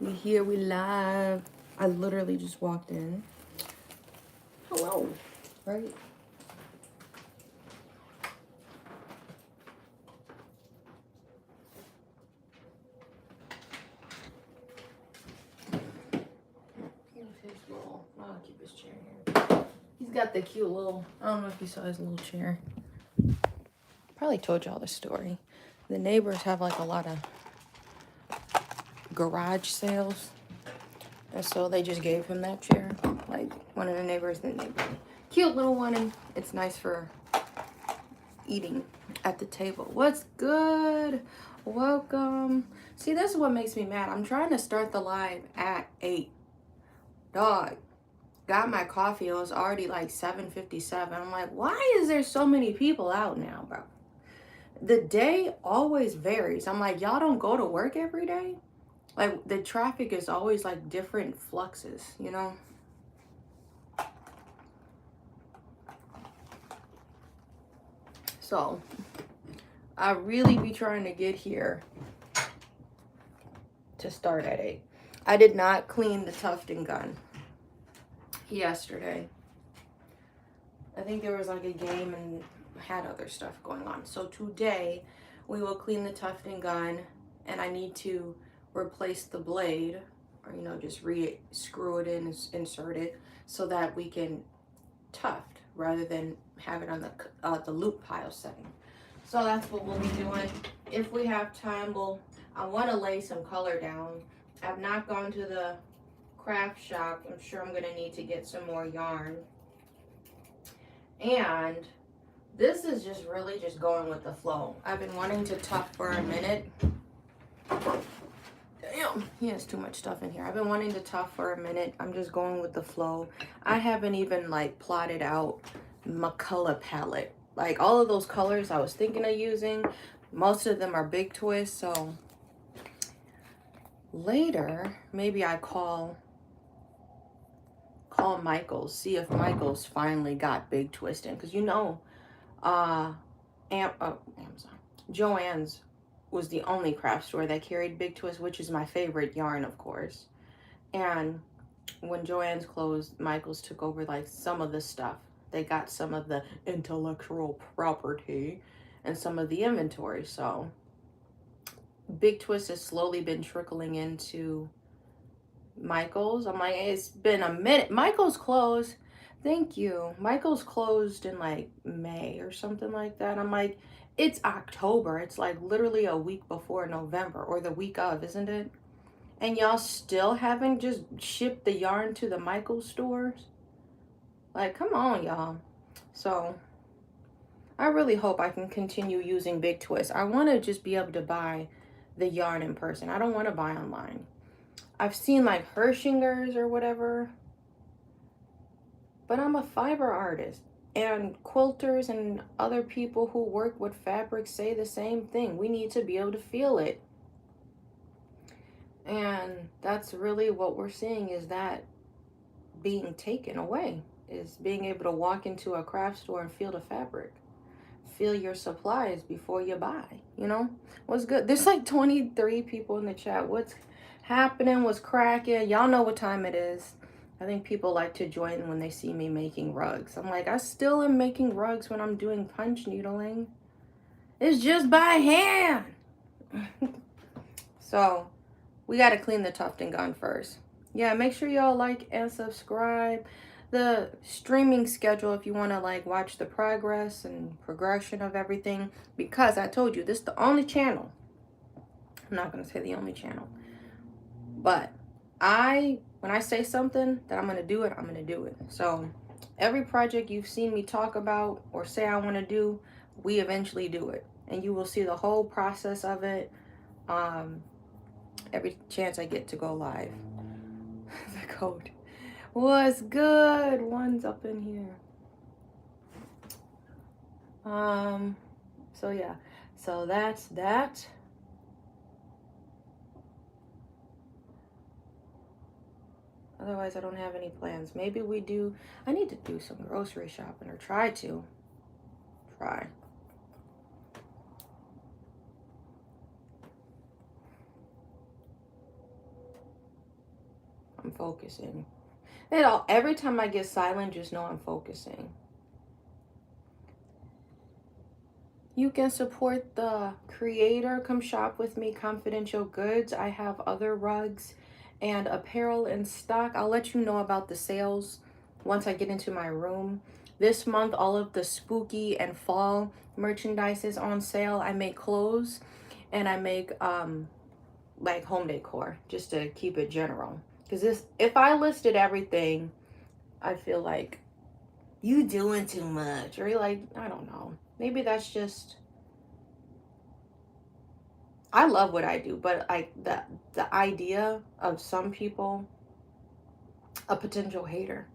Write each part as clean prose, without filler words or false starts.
We here, we live. I literally just walked in. Hello, right? I'll keep his chair here. He's got the cute little, I don't know if you saw his little chair. Probably told y'all the story. The neighbors have like a lot of garage sales. And so they just gave him that chair. Like one of the neighbors, cute little one, and it's nice for eating at the table. What's good? Welcome. See, this is what makes me mad. I'm trying to start the live at 8. Dog. Got my coffee. It was already like 7:57. I'm like, why is there so many people out now, bro? The day always varies. I'm like, y'all don't go to work every day? Like, the traffic is always like different fluxes, you know? So, I really be trying to get here to start at 8. I did not clean the Tufting gun yesterday. I think there was like a game and had other stuff going on. So today we will clean the Tufting gun, and I need to replace the blade, or just screw it in, insert it, so that we can tuft rather than have it on the loop pile setting. So that's what we'll be doing. If we have time, I want to lay some color down. I've not gone to the craft shop. I'm sure I'm gonna need to get some more yarn. And this is just really just going with the flow. I've been wanting to tuft for a minute. Damn, he has too much stuff in here. I've been wanting to tuft for a minute. I'm just going with the flow. I haven't even like plotted out my color palette. Like all of those colors I was thinking of using, most of them are big twists. So later, maybe I call Michael's, see if Michael's finally got big twist in, because Amazon, Joann's was the only craft store that carried big twist, which is my favorite yarn, of course. And when Joann's closed, Michael's took over like some of the stuff. They got some of the intellectual property and some of the inventory. So big twist has slowly been trickling into Michael's. I'm like, it's been a minute. Michael's closed. Thank you. Michael's closed in like May or something like that. I'm like, it's October. It's like literally a week before November, or the week of, isn't it? And y'all still haven't just shipped the yarn to the Michael's stores? Like, come on, y'all. So I really hope I can continue using Big Twist. I want to just be able to buy the yarn in person. I don't want to buy online. I've seen like Hershingers or whatever, but I'm a fiber artist, and quilters and other people who work with fabric say the same thing. We need to be able to feel it. And that's really what we're seeing, is that being taken away, is being able to walk into a craft store and feel the fabric. Feel your supplies before you buy, What's good? There's like 23 people in the chat. What's happening? What's cracking? Y'all know what time it is. I think people like to join when they see me making rugs. I'm like, I still am making rugs when I'm doing punch needling. It's just by hand. So we got to clean the Tufting gun first. Yeah, make sure y'all like and subscribe. The streaming schedule, if you want to like watch the progress and progression of everything, because I told you this is the only channel. I'm not going to say the only channel, but when I say something that I'm going to do it, I'm going to do it. So every project you've seen me talk about or say I want to do, we eventually do it, and you will see the whole process of it every chance I get to go live. The code. What's good? One's up in here. So yeah. So that's that. Otherwise, I don't have any plans. Maybe we do. I need to do some grocery shopping, or try. I'm focusing. Every time I get silent, just know I'm focusing. You can support the creator. Come shop with me, Confidential Goods. I have other rugs and apparel in stock. I'll let you know about the sales once I get into my room. This month, all of the spooky and fall merchandise is on sale. I make clothes and I make like home decor, just to keep it general. Because if I listed everything, I feel like you doing too much. Or you're like, I don't know. Maybe that's just, I love what I do, but like the idea of some people, a potential hater.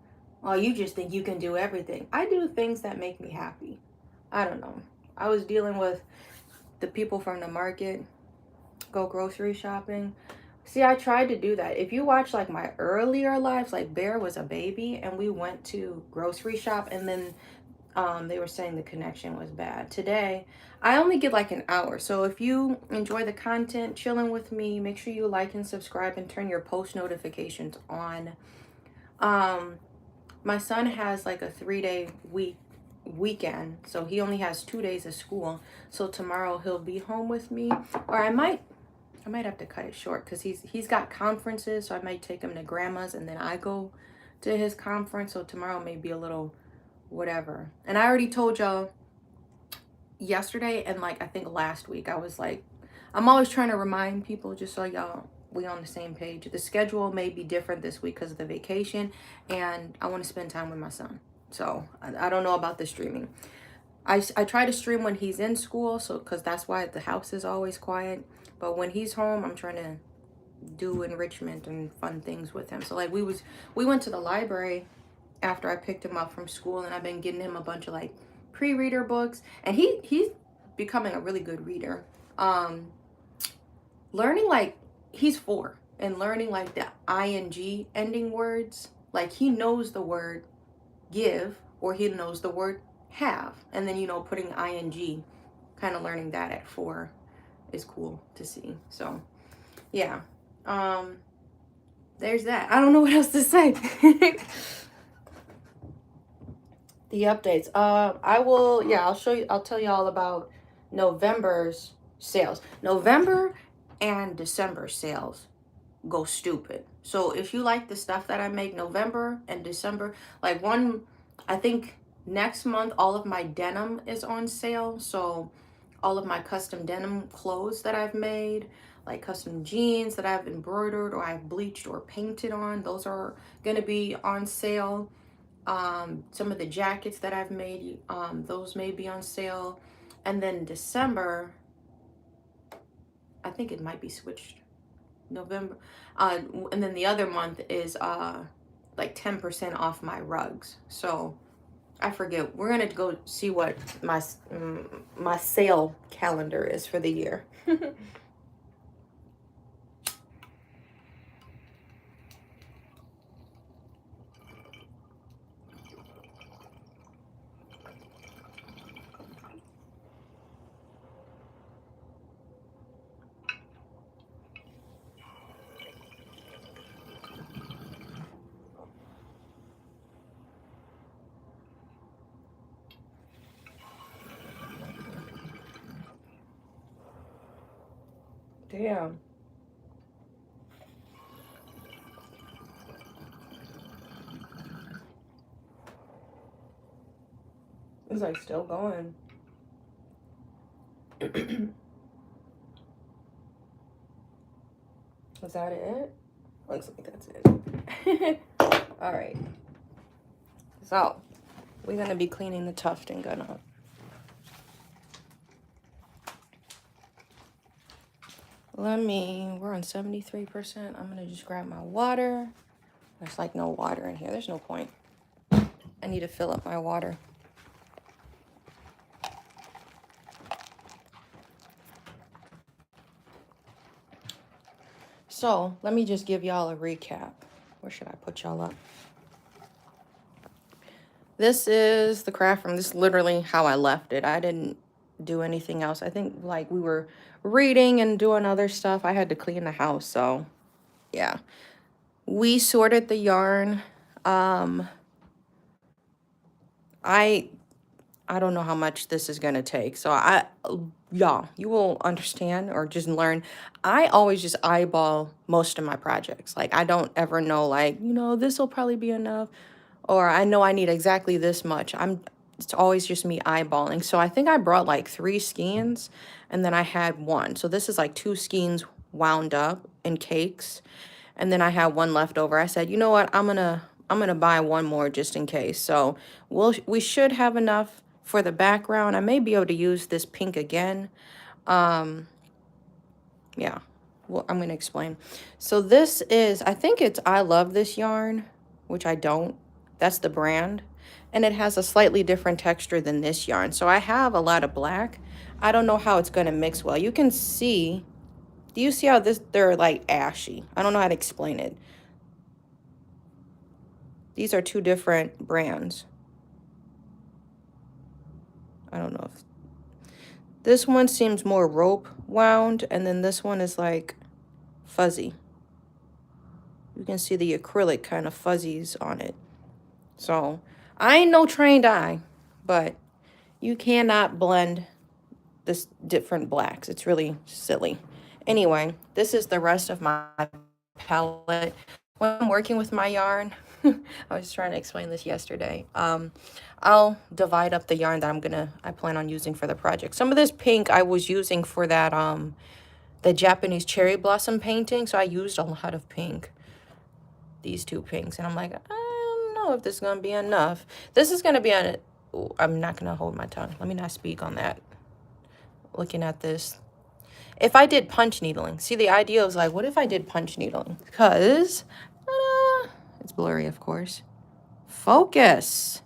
Oh, you just think you can do everything. I do things that make me happy. I don't know. I was dealing with the people from the market, go grocery shopping. See, I tried to do that. If you watch like my earlier lives, like Bear was a baby and we went to grocery shop, and then they were saying the connection was bad. Today, I only get like an hour. So if you enjoy the content, chilling with me, make sure you like and subscribe and turn your post notifications on. My son has like a 3-day weekend, so he only has 2 days of school. So tomorrow he'll be home with me, or I might have to cut it short because he's got conferences, so I might take him to grandma's and then I go to his conference. So tomorrow may be a little whatever. And I already told y'all yesterday and like I think last week, I was like, I'm always trying to remind people just so y'all we on the same page. The schedule may be different this week because of the vacation, and I want to spend time with my son. So I don't know about the streaming. I try to stream when he's in school, so because that's why the house is always quiet. But when he's home, I'm trying to do enrichment and fun things with him. So like we went to the library after I picked him up from school, and I've been getting him a bunch of like pre-reader books, and he's becoming a really good reader. Learning, like, he's 4 and learning like the ing ending words, like he knows the word give or he knows the word have, and then putting ing, kind of learning that at 4 is cool to see. So yeah, there's that. I don't know what else to say. The updates. I'll show you, I'll tell you all about November's sales. November and December sales go stupid. So if you like the stuff that I make November and December, like I think next month all of my denim is on sale. So all of my custom denim clothes that I've made, like custom jeans that I've embroidered or I've bleached or painted on, those are gonna be on sale. Some of the jackets that I've made, those may be on sale. And then December, I think it might be switched. November, and then the other month is like 10% off my rugs. So I forget. We're gonna go see what my sale calendar is for the year. Damn. It's like still going. Was that it? Looks like that's it. All right. So we're gonna be cleaning the Tufting gun up. We're on 73%. I'm gonna just grab my water. There's like no water in here. There's no point. I need to fill up my water. So let me just give y'all a recap. Where should I put y'all up? This is the craft room. This is literally how I left it. I didn't do anything else. I think like we were reading and doing other stuff. I had to clean the house, so yeah. We sorted the yarn. I don't know how much this is gonna take. So y'all, you will understand or just learn. I always just eyeball most of my projects. Like I don't ever know like, this will probably be enough. Or I know I need exactly this much. It's always just me eyeballing. So I think I brought like 3 skeins and then I had one. So this is like 2 skeins wound up in cakes. And then I had one left over. I said, you know what? I'm gonna buy one more just in case. So we should have enough for the background. I may be able to use this pink again. Yeah. Well, I'm gonna explain. So this is, I think it's I Love This Yarn, which I don't. That's the brand. And it has a slightly different texture than this yarn. So I have a lot of black. I don't know how it's gonna mix well. You can see, do you see how they're like ashy? I don't know how to explain it. These are 2 different brands. I don't know if this one seems more rope wound, and then this one is like fuzzy. You can see the acrylic kind of fuzzies on it. So I ain't no trained eye, but you cannot blend this different blacks. It's really silly. Anyway, this is the rest of my palette. When I'm working with my yarn, I was trying to explain this yesterday. I'll divide up the yarn that I plan on using for the project. Some of this pink I was using for that the Japanese cherry blossom painting, so I used a lot of pink. These 2 pinks, and I'm like, I don't know if this is gonna be enough. This is gonna be on. I'm not gonna hold my tongue. Let me not speak on that. Looking at this, if I did punch needling, see, the idea was like, what if I did punch needling? Because it's blurry, of course. Focus.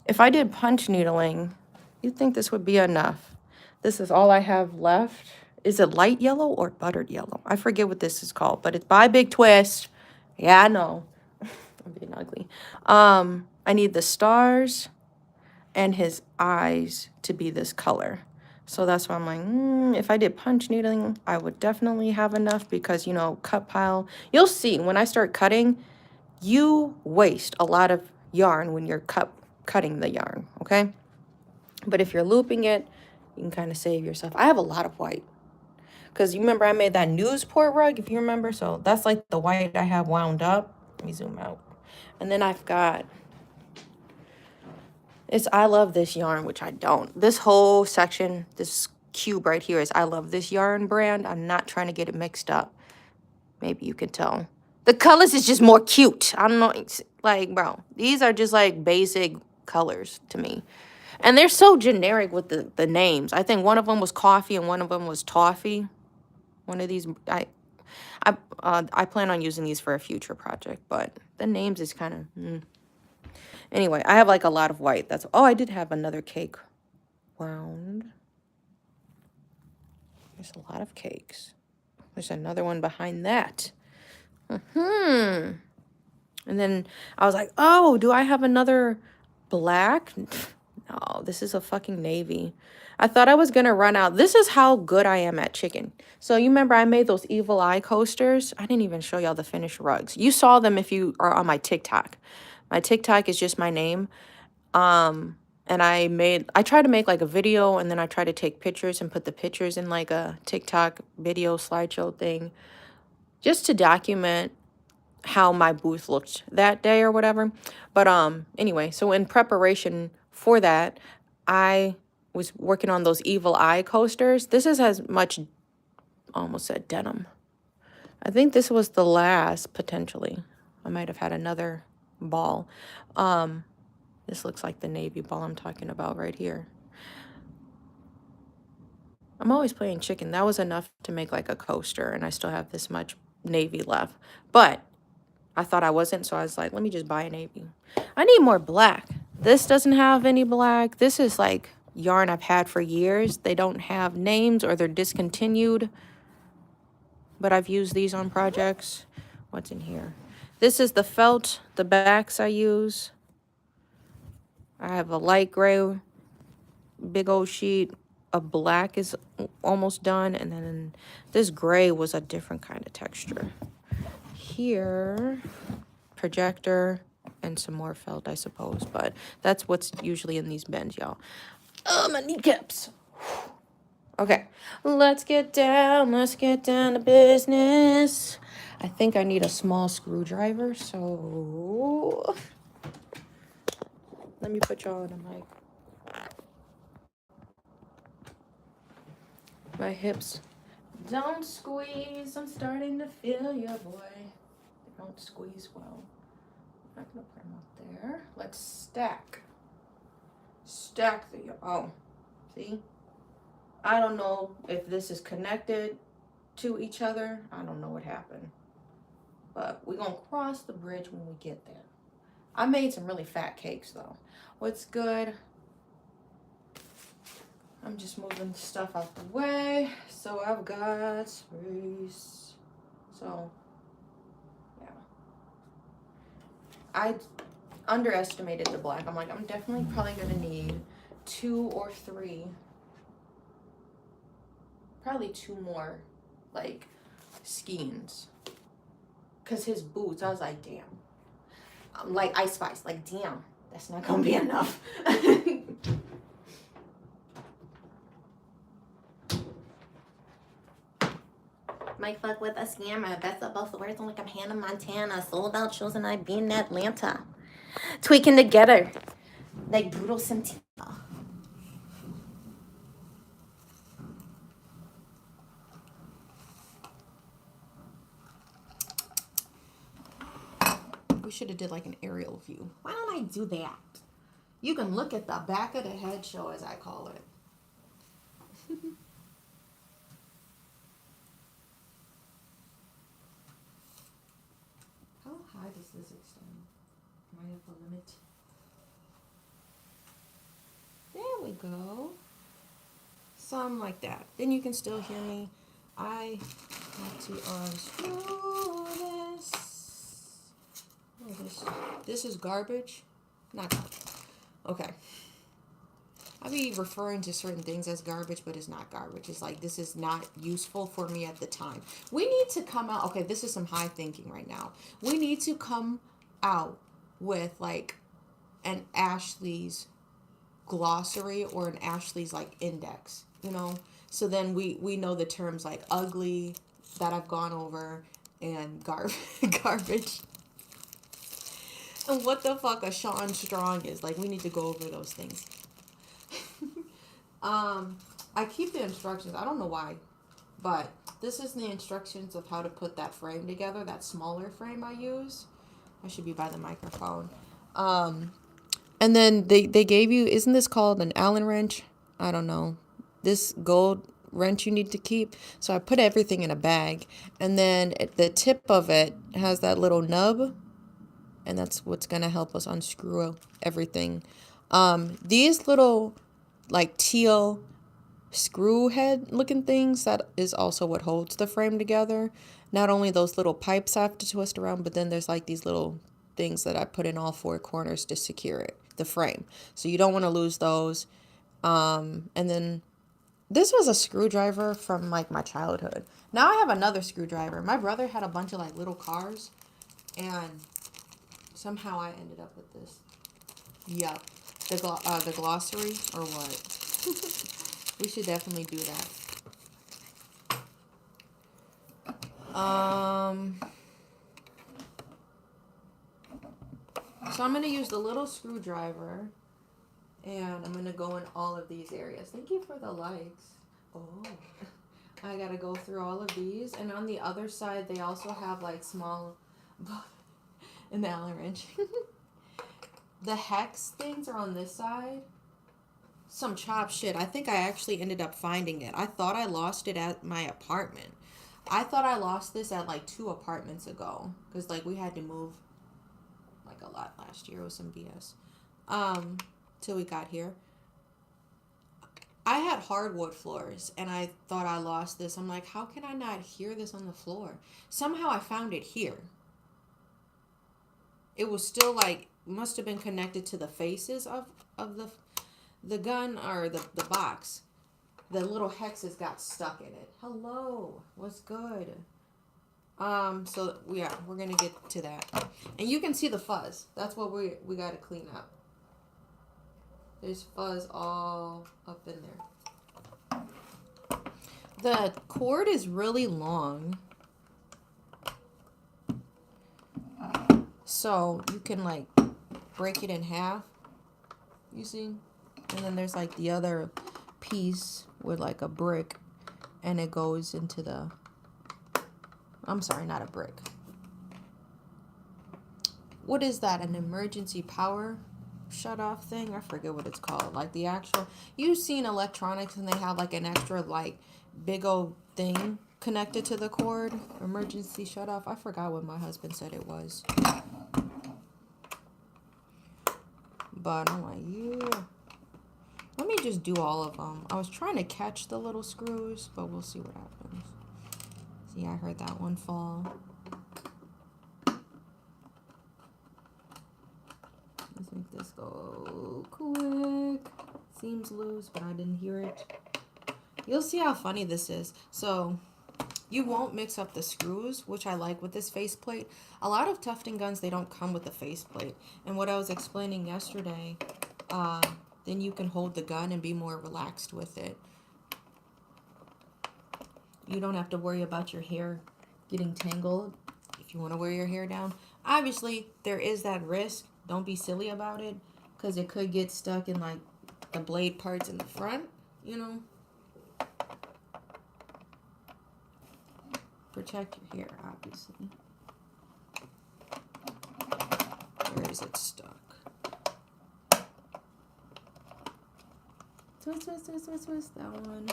If I did punch needling, you'd think this would be enough. This is all I have left. Is it light yellow or buttered yellow? I forget what this is called, but it's by Big Twist. Yeah, I know. I'm being ugly. I need the stars and his eyes to be this color. So that's why I'm like, if I did punch needling, I would definitely have enough because, cut pile. You'll see when I start cutting, you waste a lot of yarn when you're cutting the yarn, okay? But if you're looping it, you can kind of save yourself. I have a lot of white because you remember I made that Newsport rug, if you remember. So that's like the white I have wound up. Let me zoom out. And then I've got, it's I Love This Yarn, which I don't. This whole section, this cube right here is I Love This Yarn brand. I'm not trying to get it mixed up. Maybe you can tell. The colors is just more cute. I don't know. It's like, bro, these are just like basic colors to me. And they're so generic with the names. I think one of them was coffee and one of them was toffee. One of these, I plan on using these for a future project, but the names is kind of, Anyway, I have like a lot of white. I did have another cake wound. There's a lot of cakes. There's another one behind that. And then I was like, oh, do I have another black? No, this is a fucking navy. I thought I was going to run out. This is how good I am at chicken. So you remember I made those evil eye coasters? I didn't even show y'all the finished rugs. You saw them if you are on my TikTok. My TikTok is just my name. And I tried to make like a video and then I tried to take pictures and put the pictures in like a TikTok video slideshow thing just to document how my booth looked that day or whatever. But anyway, so in preparation for that, I was working on those evil eye coasters. This is as much, almost said denim. I think this was the last, potentially. I might have had another ball. This looks like the navy ball I'm talking about right here. I'm always playing chicken. That was enough to make like a coaster, and I still have this much navy left. But I thought I wasn't, so I was like, let me just buy a navy. I need more black. This doesn't have any black. This is like yarn I've had for years. They don't have names or they're discontinued. But I've used these on projects. What's in here? This is the felt, the backs I use. I have a light gray, big old sheet. A black is almost done. And then this gray was a different kind of texture. here, projector, and some more felt, I suppose. But that's what's usually in these bins, y'all. Oh, my kneecaps. Okay, let's get down to business. I think I need a small screwdriver, so let me put y'all on a mic. My hips don't squeeze. I'm starting to feel your boy. They don't squeeze well. I'm not gonna put them up there. Let's stack. Stack the, oh, see? I don't know if this is connected to each other. I don't know what happened. But we're gonna cross the bridge when we get there. I made some really fat cakes though. What's good? I'm just moving stuff out the way so I've got space. So, yeah. I underestimated the black. I'm like, I'm definitely probably gonna need 2 or 3, probably 2 more, like, skeins. Cause his boots, I was like, damn. Like Ice Spice, like, damn, that's not gonna be enough. Might fuck with a scammer. That's the both words like I'm Hannah Montana. Sold out shows and I be in Atlanta. Tweaking together. Like brutal Sentinel. We should have did like an aerial view. Why don't I do that? You can look at the back of the head show, as I call it. How high does this extend? Am I at the limit? There we go. Something like that. Then you can still hear me. I have to unscrew this. Oh, this is garbage? Not garbage. Okay. I'll be referring to certain things as garbage, but it's not garbage. It's like, this is not useful for me at the time. We need to come out. Okay, this is some high thinking right now. We need to come out with like an Ashlee's glossary or an Ashlee's like index, you know? So then we know the terms like ugly that I've gone over and garbage. And what the fuck a Sean Strong is. Like, we need to go over those things. I keep the instructions. I don't know why. But this is the instructions of how to put that frame together. That smaller frame I use. I should be by the microphone. And then they gave you, isn't this called an Allen wrench? I don't know. This gold wrench you need to keep. So I put everything in a bag. And then the tip of it has that little nub. And that's what's going to help us unscrew everything. These little like teal screw head looking things, that is also what holds the frame together. Not only those little pipes I have to twist around, but then there's like these little things that I put in all 4 corners to secure it, the frame. So you don't want to lose those. And then this was a screwdriver from like my childhood. Now I have another screwdriver. My brother had a bunch of like little cars, and somehow I ended up with this. Yup. The glossary or what? We should definitely do that. So I'm going to use the little screwdriver, and I'm going to go in all of these areas. Thank you for the likes. Oh, I got to go through all of these. And on the other side, they also have like small, an Allen wrench. The hex things are on this side. Some chop shit. I think I actually ended up finding it. I thought I lost it at my apartment. I thought I lost this at like 2 apartments ago. Because like we had to move like a lot last year. It was some BS. Till we got here. I had hardwood floors and I thought I lost this. I'm like, how can I not hear this on the floor? Somehow I found it here. It was still like, must have been connected to the faces of the gun or the box. The little hexes got stuck in it. Hello, what's good? So yeah, we're gonna get to that, and you can see the fuzz. That's what we gotta clean up. There's fuzz all up in there. The cord is really long, so you can like break it in half. You see, and then there's like the other piece with like a brick, and it goes into the. I'm sorry, not a brick. What is that? An emergency power shut off thing? I forget what it's called. Like the actual, you've seen electronics and they have like an extra like big old thing connected to the cord. Emergency shut off. I forgot what my husband said it was. But I'm like, yeah. Let me just do all of them. I was trying to catch the little screws, but we'll see what happens. See, I heard that one fall. Let's make this go quick. Seems loose, but I didn't hear it. You'll see how funny this is. So you won't mix up the screws, which I like with this faceplate. A lot of tufting guns, they don't come with a faceplate. And what I was explaining yesterday, then you can hold the gun and be more relaxed with it. You don't have to worry about your hair getting tangled if you want to wear your hair down. Obviously, there is that risk. Don't be silly about it, because it could get stuck in like the blade parts in the front, you know. Protect your hair, obviously. Where is it stuck? Twist, twist, twist, twist, twist. That one.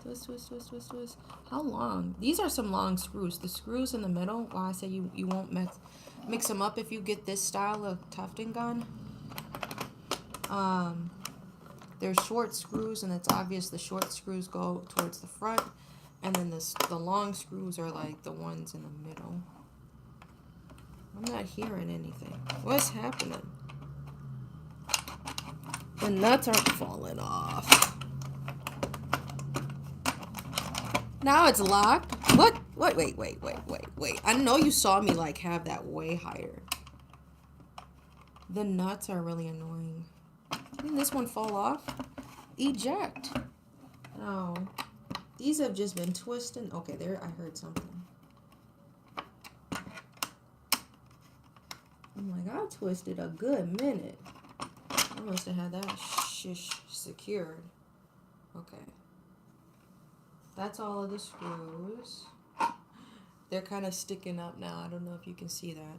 Twist, twist, twist, twist, twist. How long? These are some long screws. The screws in the middle, why I say you won't mix them up if you get this style of tufting gun. There's short screws, and it's obvious the short screws go towards the front, and then the long screws are like the ones in the middle. I'm not hearing anything. What's happening? The nuts aren't falling off. Now it's locked. What? Wait. I know you saw me like have that way higher. The nuts are really annoying. Didn't this one fall off? Eject. No. These have just been twisting. Okay, there, I heard something. I'm like, I twisted a good minute. I must have had that shish secured. Okay. That's all of the screws. They're kind of sticking up now. I don't know if you can see that.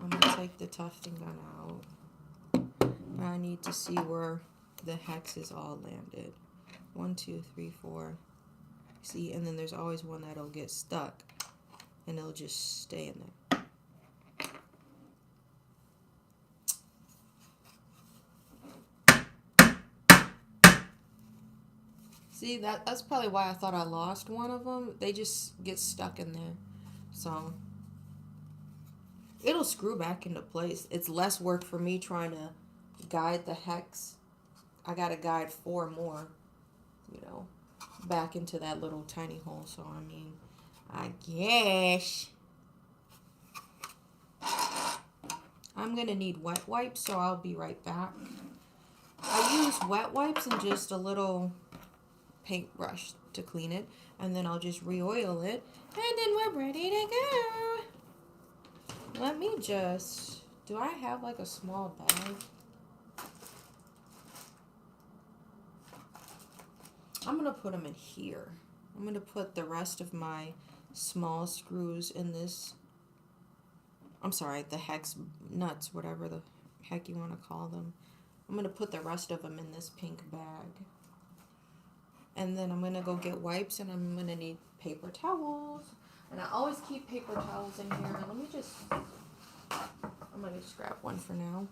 I'm going to take the tufting gun out. I need to see where the hexes all landed. 1, 2, 3, 4. See, and then there's always one that'll get stuck, and it'll just stay in there. See, that's probably why I thought I lost one of them. They just get stuck in there. So it'll screw back into place. It's less work for me trying to guide the hex. I got to guide 4 more, you know, back into that little tiny hole. So, I mean, I guess I'm going to need wet wipes, so I'll be right back. I use wet wipes and just a little paintbrush to clean it, and then I'll just re-oil it, and then we're ready to go. Let me just, do I have like a small bag? I'm gonna put them in here. I'm gonna put the rest of my small screws in this, I'm sorry, the hex nuts, whatever the heck you want to call them. I'm gonna put the rest of them in this pink bag. And then I'm going to go get wipes, and I'm going to need paper towels. And I always keep paper towels in here. Let me just, I'm going to just grab one for now.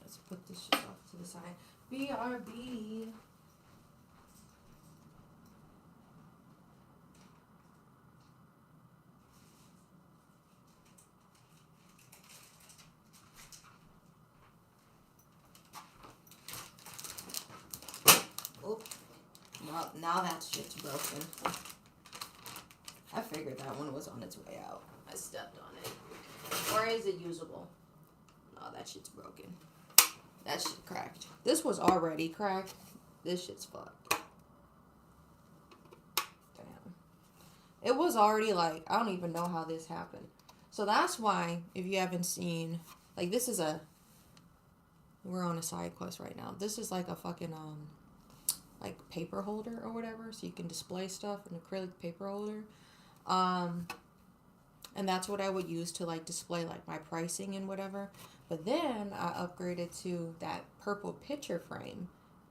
Let's put this shit off to the side. BRB. Oops. Now that shit's broken. I figured that one was on its way out. I stepped on it. Or is it usable? No, that shit's broken. That shit cracked. This was already cracked. This shit's fucked. Damn. It was already like, I don't even know how this happened. So that's why, if you haven't seen, like this is a, we're on a side quest right now. This is like a fucking, like paper holder or whatever. So you can display stuff, an acrylic paper holder. And that's what I would use to like display like my pricing and whatever. But then I upgraded to that purple picture frame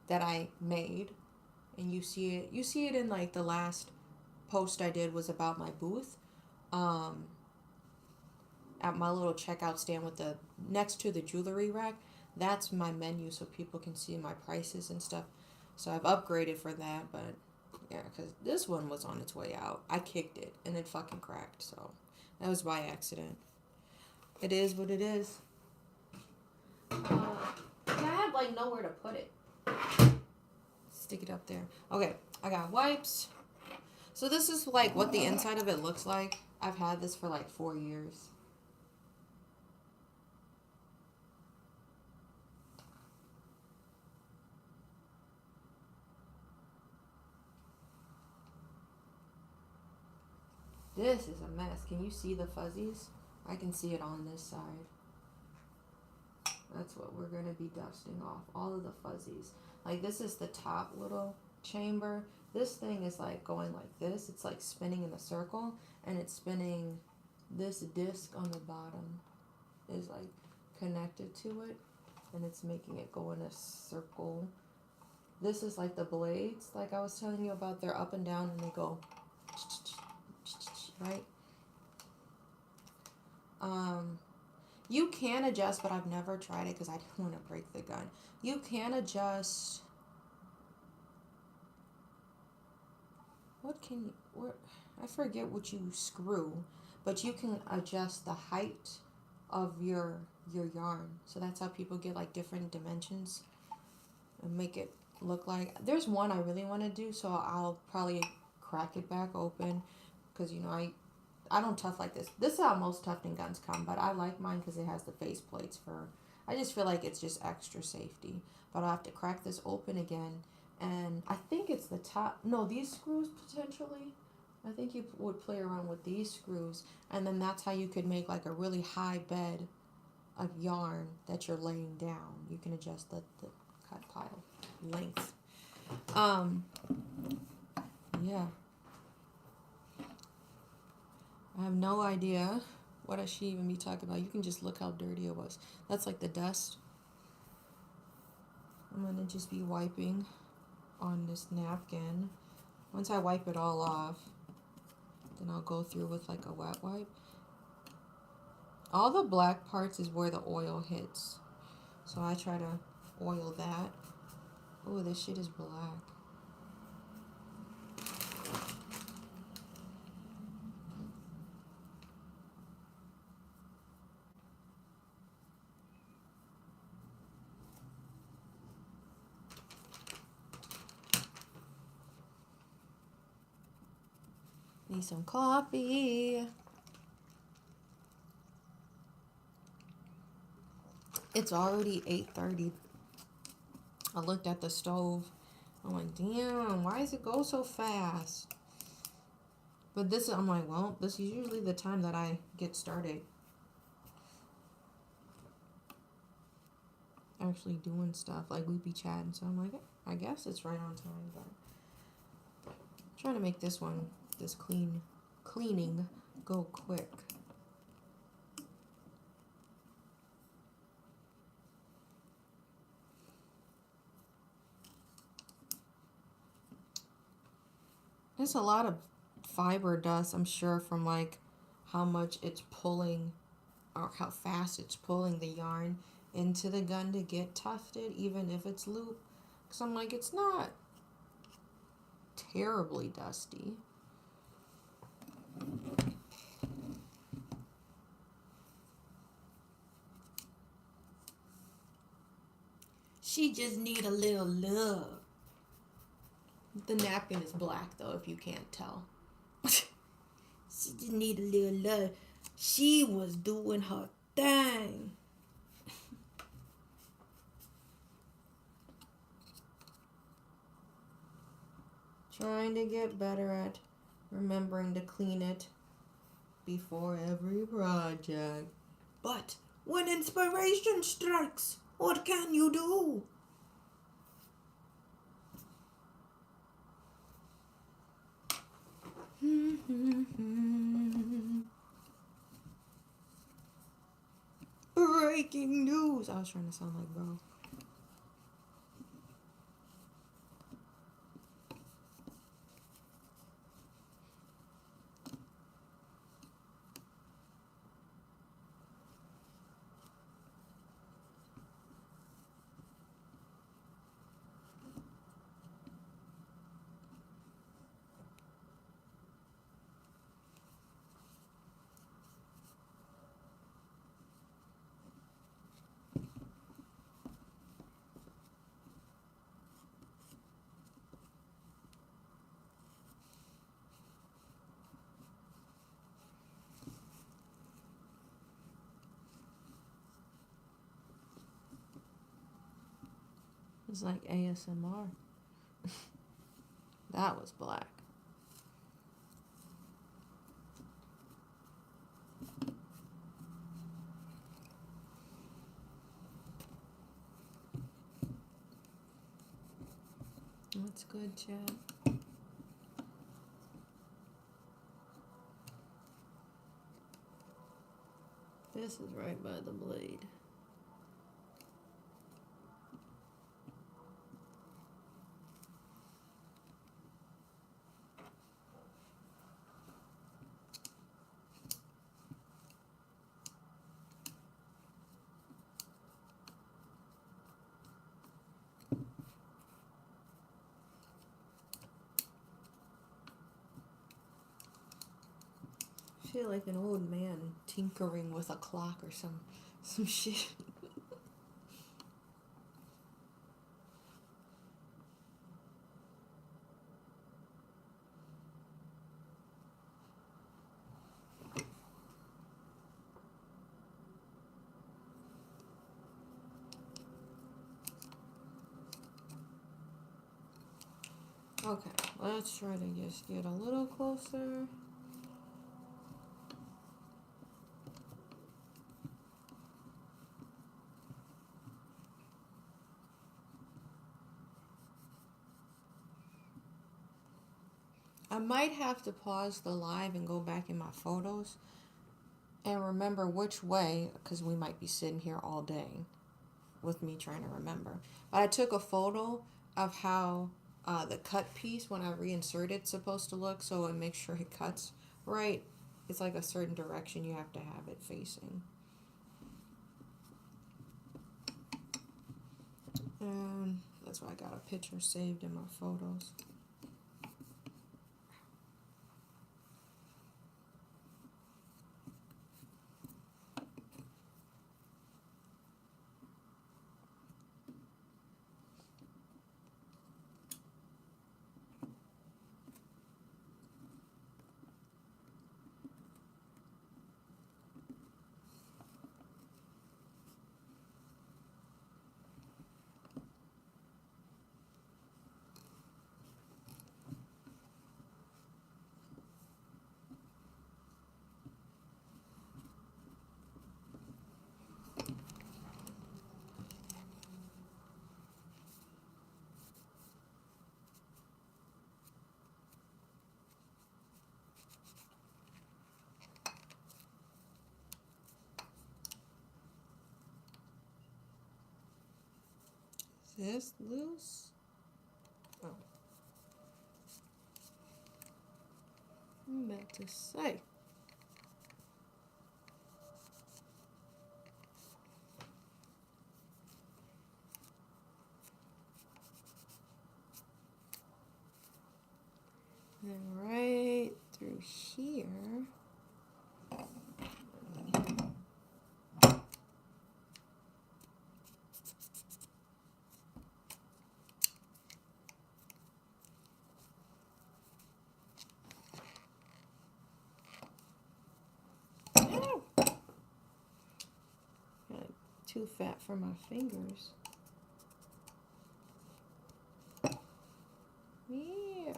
that I made. And you see it in like the last post I did was about my booth. At my little checkout stand with the next to the jewelry rack. That's my menu so people can see my prices and stuff. So I've upgraded for that, but yeah, because this one was on its way out. I kicked it and it fucking cracked, so that was by accident. It is what it is. I have like nowhere to put it. Stick it up there. Okay, I got wipes. So this is like what the inside of it looks like. I've had this for like 4 years. This is a mess. Can you see the fuzzies? I can see it on this side. That's what we're going to be dusting off. All of the fuzzies. Like this is the top little chamber. This thing is like going like this. It's like spinning in a circle. And it's spinning, this disc on the bottom is like connected to it. And it's making it go in a circle. This is like the blades. Like I was telling you about. They're up and down and they go... right? You can adjust, but I've never tried it because I didn't want to break the gun. You can adjust. What can you? Where? I forget what you screw, but you can adjust the height of your yarn. So that's how people get like different dimensions and make it look like. There's one I really want to do, so I'll probably crack it back open. Because, you know, I don't tuft like this. This is how most tufting guns come. But I like mine because it has the face plates for... I just feel like it's just extra safety. But I'll have to crack this open again. And I think it's the top... No, these screws potentially. I think you would play around with these screws. And then that's how you could make like a really high bed of yarn that you're laying down. You can adjust the cut pile length. Yeah. I have no idea what I should even be talking about. You can just look how dirty it was. That's like the dust. I'm going to just be wiping on this napkin. Once I wipe it all off, then I'll go through with like a wet wipe. All the black parts is where the oil hits. So I try to oil that. Oh, this shit is black. Need some coffee. It's already 8:30. I looked at the stove. I'm like, damn, why does it go so fast? But this, I'm like, well, this is usually the time that I get started actually doing stuff. Like, we be chatting. So I'm like, I guess it's right on time. But I'm trying to make this one, this cleaning go quick. There's a lot of fiber dust, I'm sure, from like how much it's pulling or how fast it's pulling the yarn into the gun to get tufted, even if it's loop. Because I'm like, it's not terribly dusty. She just need a little love. The napkin is black, though, if you can't tell. She just need a little love. She was doing her thing. Trying to get better at remembering to clean it before every project. But when inspiration strikes, what can you do? Breaking news. I was trying to sound like bro. It's like ASMR. That was black. That's good, chat. This is right by the blade. I feel like an old man tinkering with a clock or some shit. Okay, let's try to just get a little closer. I might have to pause the live and go back in my photos and remember which way, because we might be sitting here all day with me trying to remember. But I took a photo of how the cut piece, when I reinsert it's supposed to look, so it makes sure it cuts right. It's like a certain direction you have to have it facing. And that's why I got a picture saved in my photos. Is this loose? Oh. I'm about to say. And right through here. too fat for my fingers. Yeah.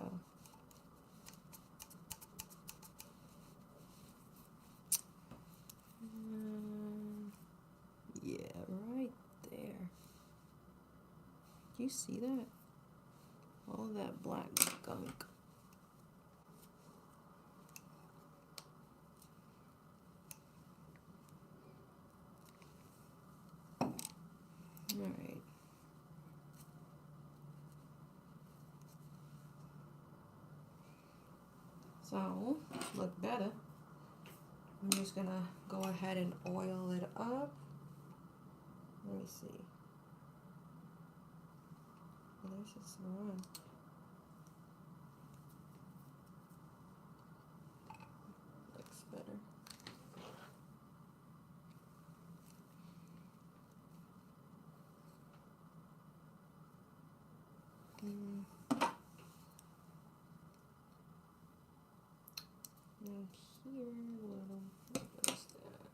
Yeah, right there. Do you see that? All that black gunk. All right. So, look better. I'm just gonna go ahead and oil it up. Let me see. Oh, there's just one. Looks better. And here, little, what is that?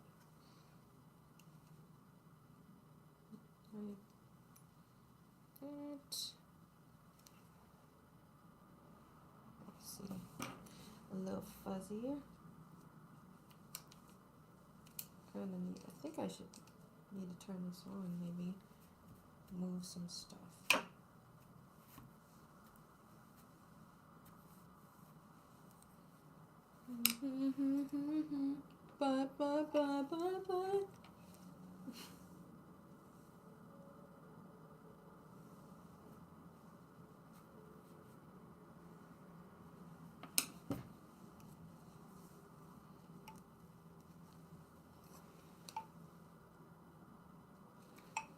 Like that. Let's see, a little fuzzier. Kind of neat. I think I should need to turn this on, maybe move some stuff. But.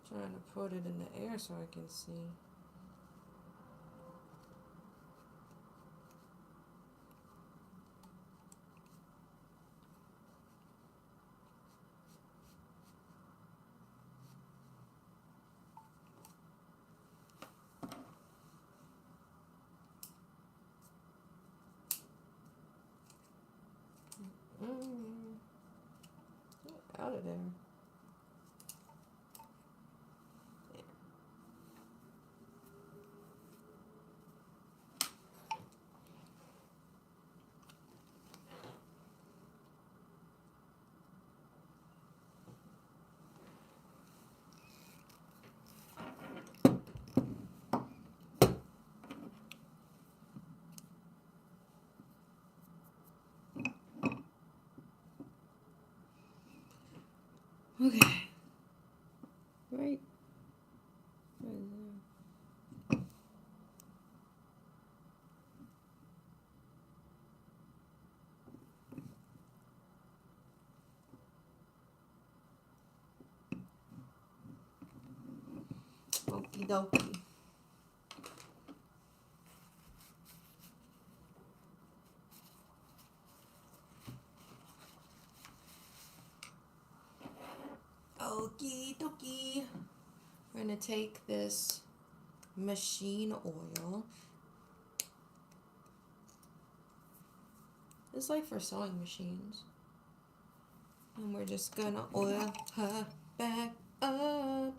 Trying to put it in the air so I can see. Get out of there. Okay. Right. Okie dokie. Okie dokie. We're going to take this machine oil. It's like for sewing machines. And we're just going to oil her back up.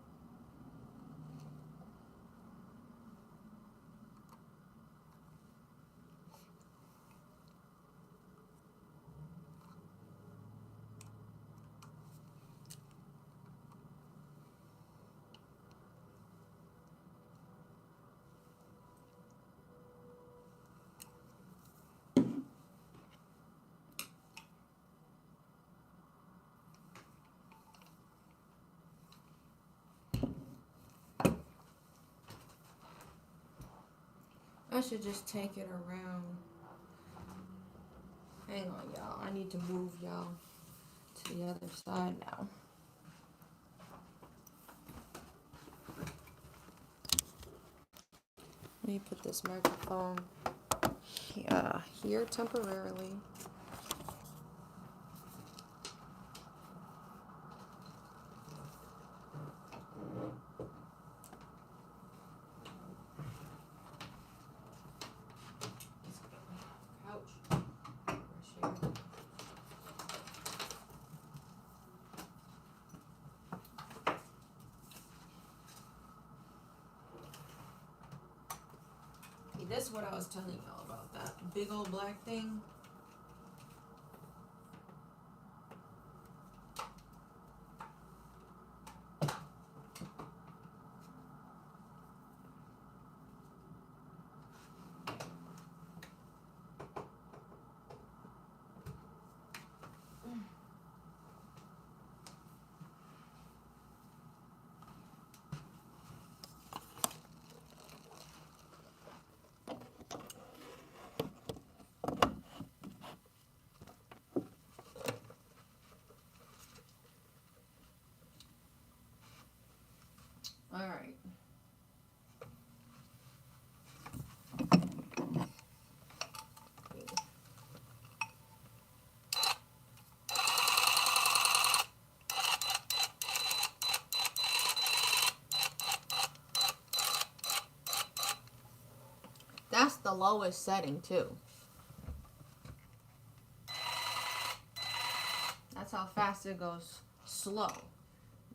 I should just take it around. Hang on, y'all. I need to move y'all to the other side now. Let me put this microphone here temporarily. This is what I was telling y'all about, that big old black thing. All right. That's the lowest setting too. That's how fast it goes slow.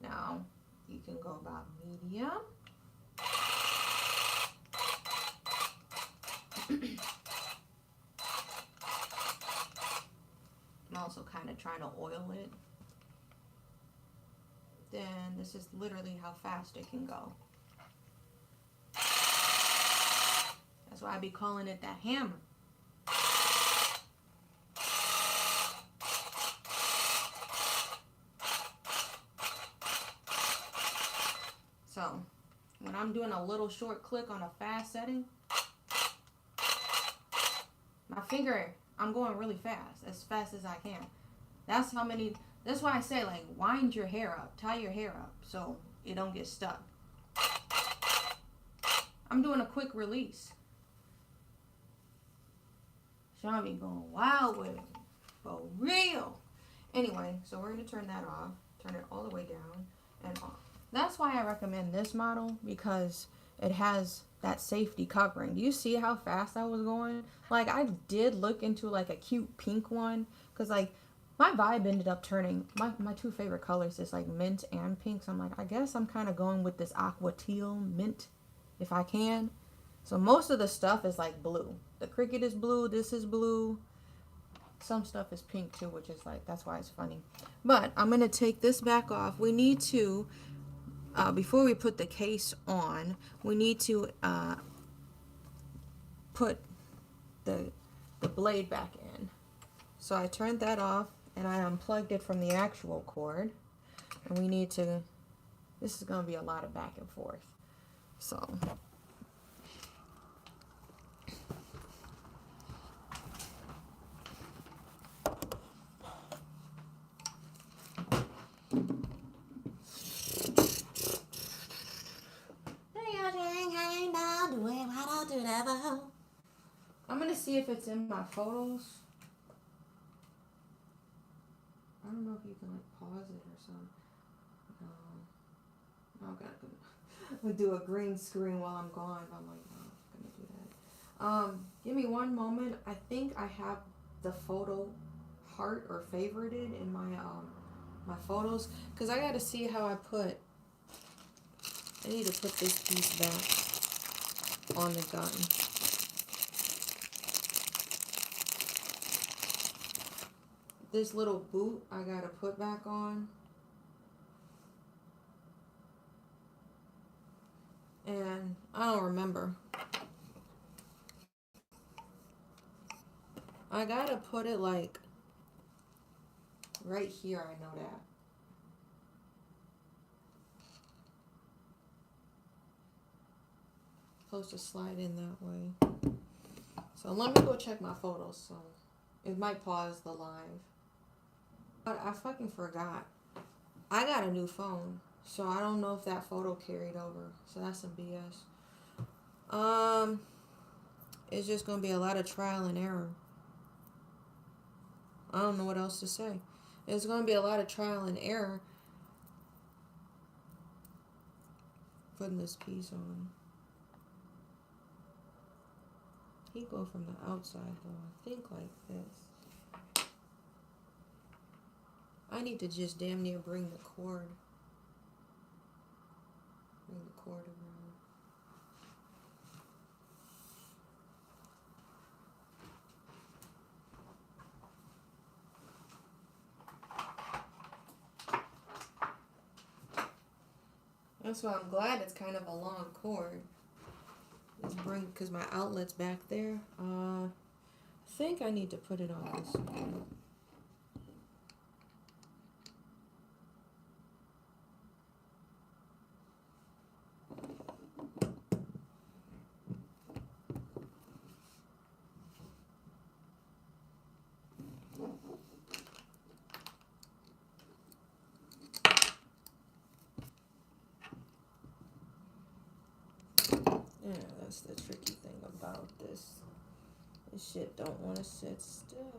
Now you can go about medium. I'm also kind of trying to oil it. Then this is literally how fast it can go. That's why I be calling it that hammer. So when I'm doing a little short click on a fast setting, my finger, I'm going really fast as I can. That's how many, that's why I say, like, wind your hair up, tie your hair up so it don't get stuck. I'm doing a quick release. Sean be going wild with it, for real. Anyway, so we're going to turn that off, turn it all the way down and off. That's why I recommend this model, because it has that safety covering. Do you see how fast I was going? Like, I did look into like a cute pink one, because like my vibe ended up turning, my two favorite colors is like mint and pink. So I'm like, I guess I'm kind of going with this aqua teal mint if I can. So most of the stuff is like blue. The Cricut is blue, this is blue. Some stuff is pink too, which is like, that's why it's funny. But I'm going to take this back off. We need to, before we put the case on, we need to put the blade back in. So I turned that off and I unplugged it from the actual cord. And we need to, this is going to be a lot of back and forth. So I'm going to see if it's in my photos. I don't know if you can like pause it or something. No. Okay. We'll do a green screen while I'm gone. I'm like, no, I'm going to do that. Give me one moment. I think I have the photo heart or favorited in my my photos, because I got to see how I need to put this piece back on the gun. This little boot I gotta put back on. And I don't remember. I gotta put it like right here, I know that. Supposed to slide in that way. So let me go check my photos. So it might pause the live. But I fucking forgot. I got a new phone, so I don't know if that photo carried over. So that's some BS. It's just gonna be a lot of trial and error. I don't know what else to say. It's gonna be a lot of trial and error putting this piece on. He go from the outside though. I think like this. I need to just damn near bring the cord. Bring the cord around. That's why I'm glad it's kind of a long cord. Let's bring, because my outlet's back there. I think I need to put it on this one. Yeah, that's the tricky thing about this. This shit don't want to sit still.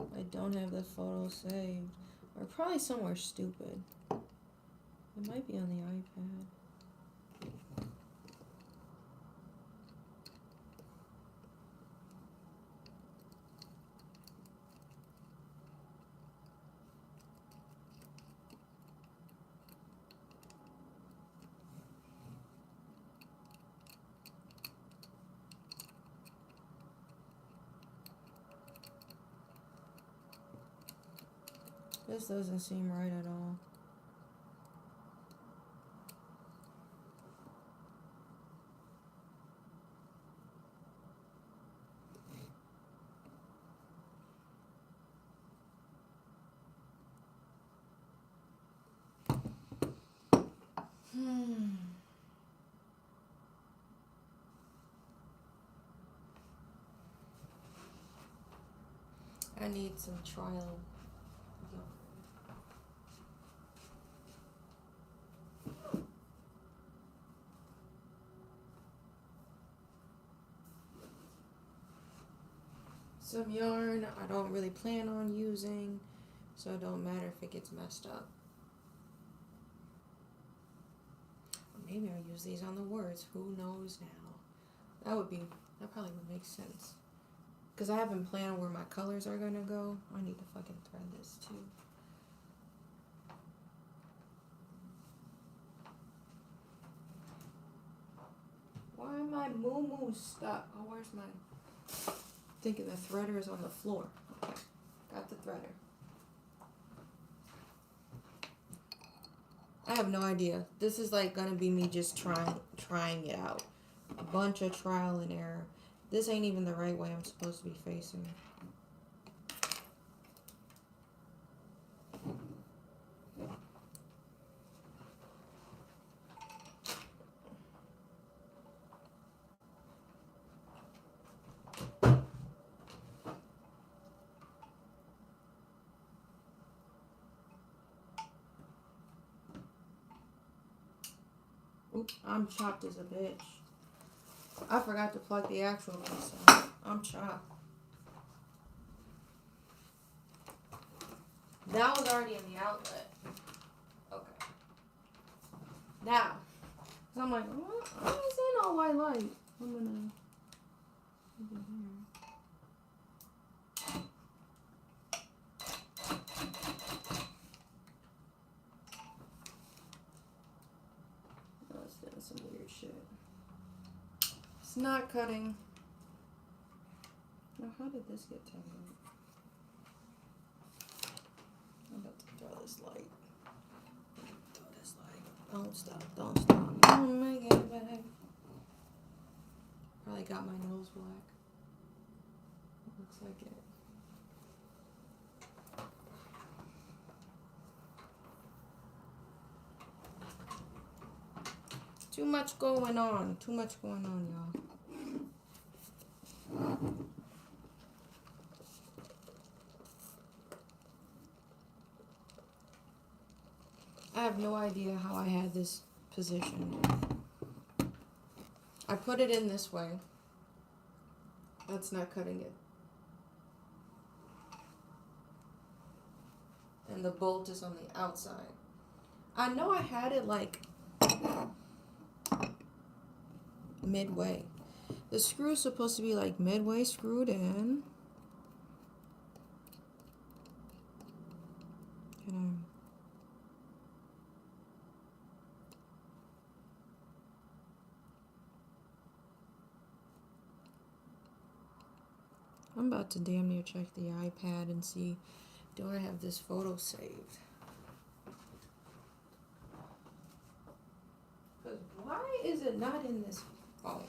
I don't have the photo saved. Or probably somewhere stupid. It might be on the iPad. This doesn't seem right at all. I need some trial. Some yarn I don't really plan on using, so it don't matter if it gets messed up. Or maybe I'll use these on the words. Who knows now? That probably would make sense. Because I haven't planned where my colors are gonna go. I need to fucking thread this too. Why am my moo stuck? Oh, where's my... Thinking the threader is on the floor. Okay, got the threader. I have no idea. This is like gonna be me just trying it out. A bunch of trial and error. This ain't even the right way I'm supposed to be facing. Oop, I'm chopped as a bitch. I forgot to plug the actual piece in. I'm chopped. That was already in the outlet. Okay. Now, so I'm like, why is it all white light? I'm gonna put it here. Oh, it's doing some weird shit. It's not cutting. Now, how did this get tangled? I'm about to throw this light. Throw this light. Don't stop. Don't stop. Don't make it back. Probably got my nose black. Looks like it. Too much going on. Too much going on, y'all. I have no idea how I had this positioned. I put it in this way. That's not cutting it. And the bolt is on the outside. I know I had it like midway. The screw is supposed to be like midway screwed in. I'm about to damn near check the iPad and see, do I have this photo saved? is it not in this phone?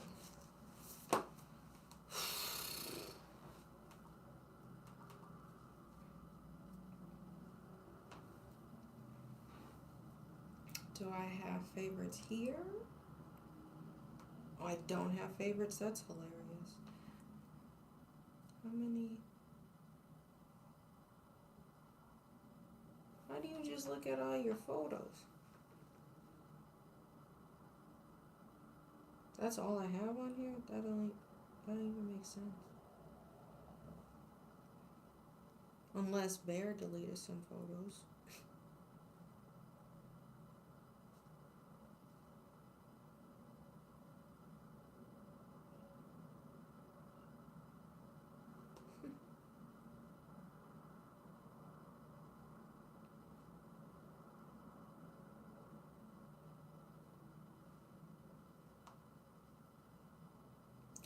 Do I have favorites here? Oh, I don't have favorites? That's hilarious. How many? How do you just look at all your photos? That's all I have on here? That don't even make sense. Unless Bear deleted some photos.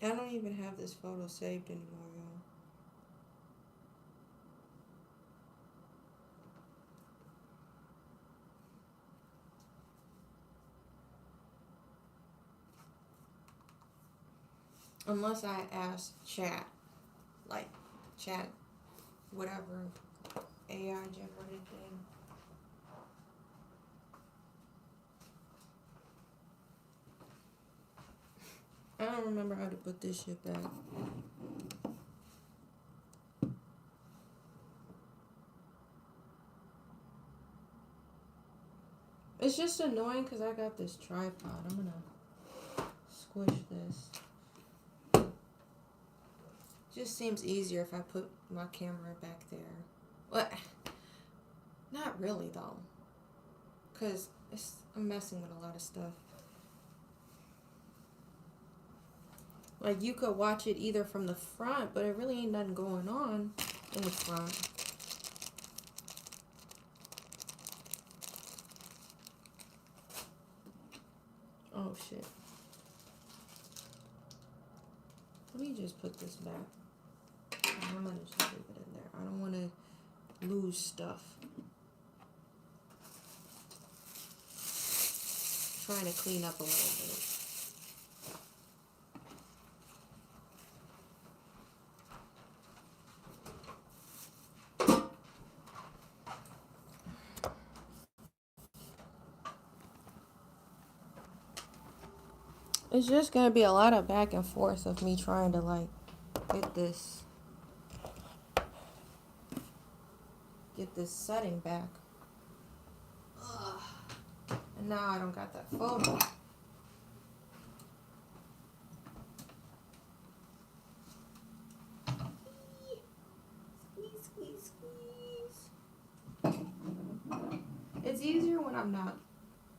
I don't even have this photo saved anymore, y'all. Unless I ask chat, like chat, whatever AI generated thing. I don't remember how to put this shit back. It's just annoying because I got this tripod. I'm gonna squish this. Just seems easier if I put my camera back there. What? Not really though, because I'm messing with a lot of stuff. Like you could watch it either from the front, but it really ain't nothing going on in the front. Oh shit. Let me just put this back. I'm gonna just leave it in there. I don't want to lose stuff. Trying to clean up a little bit. It's just gonna be a lot of back and forth of me trying to like get this setting back. Ugh. And now I don't got that photo. Squeeze, squeeze, squeeze. It's easier when I'm not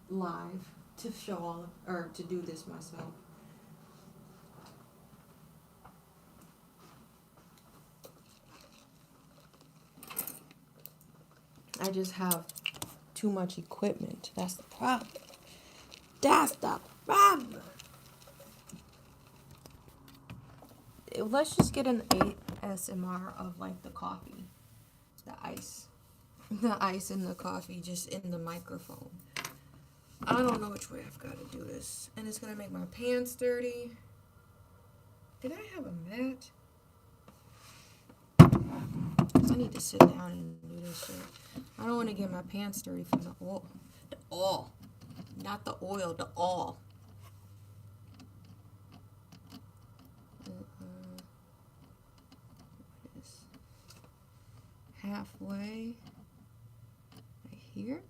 live to show all or to do this myself. I just have too much equipment. That's the problem. That's the problem. Let's just get an ASMR of like the coffee. The ice. The ice in the coffee just in the microphone. I don't know which way I've got to do this. And it's going to make my pants dirty. Did I have a mat? I need to sit down and do this shit. I don't want to get my pants dirty from the oil. The oil. Not the oil, the oil. What is halfway right here?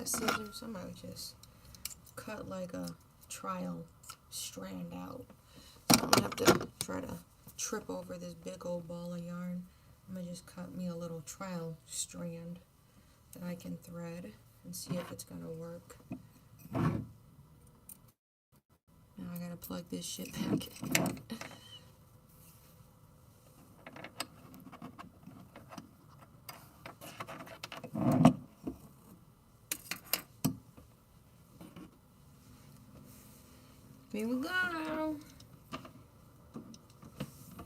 Scissors, I might just cut like a trial strand out. I don't have to try to trip over this big old ball of yarn. I'm gonna just cut me a little trial strand that I can thread and see if it's gonna work. Now I gotta plug this shit back in. Here we go.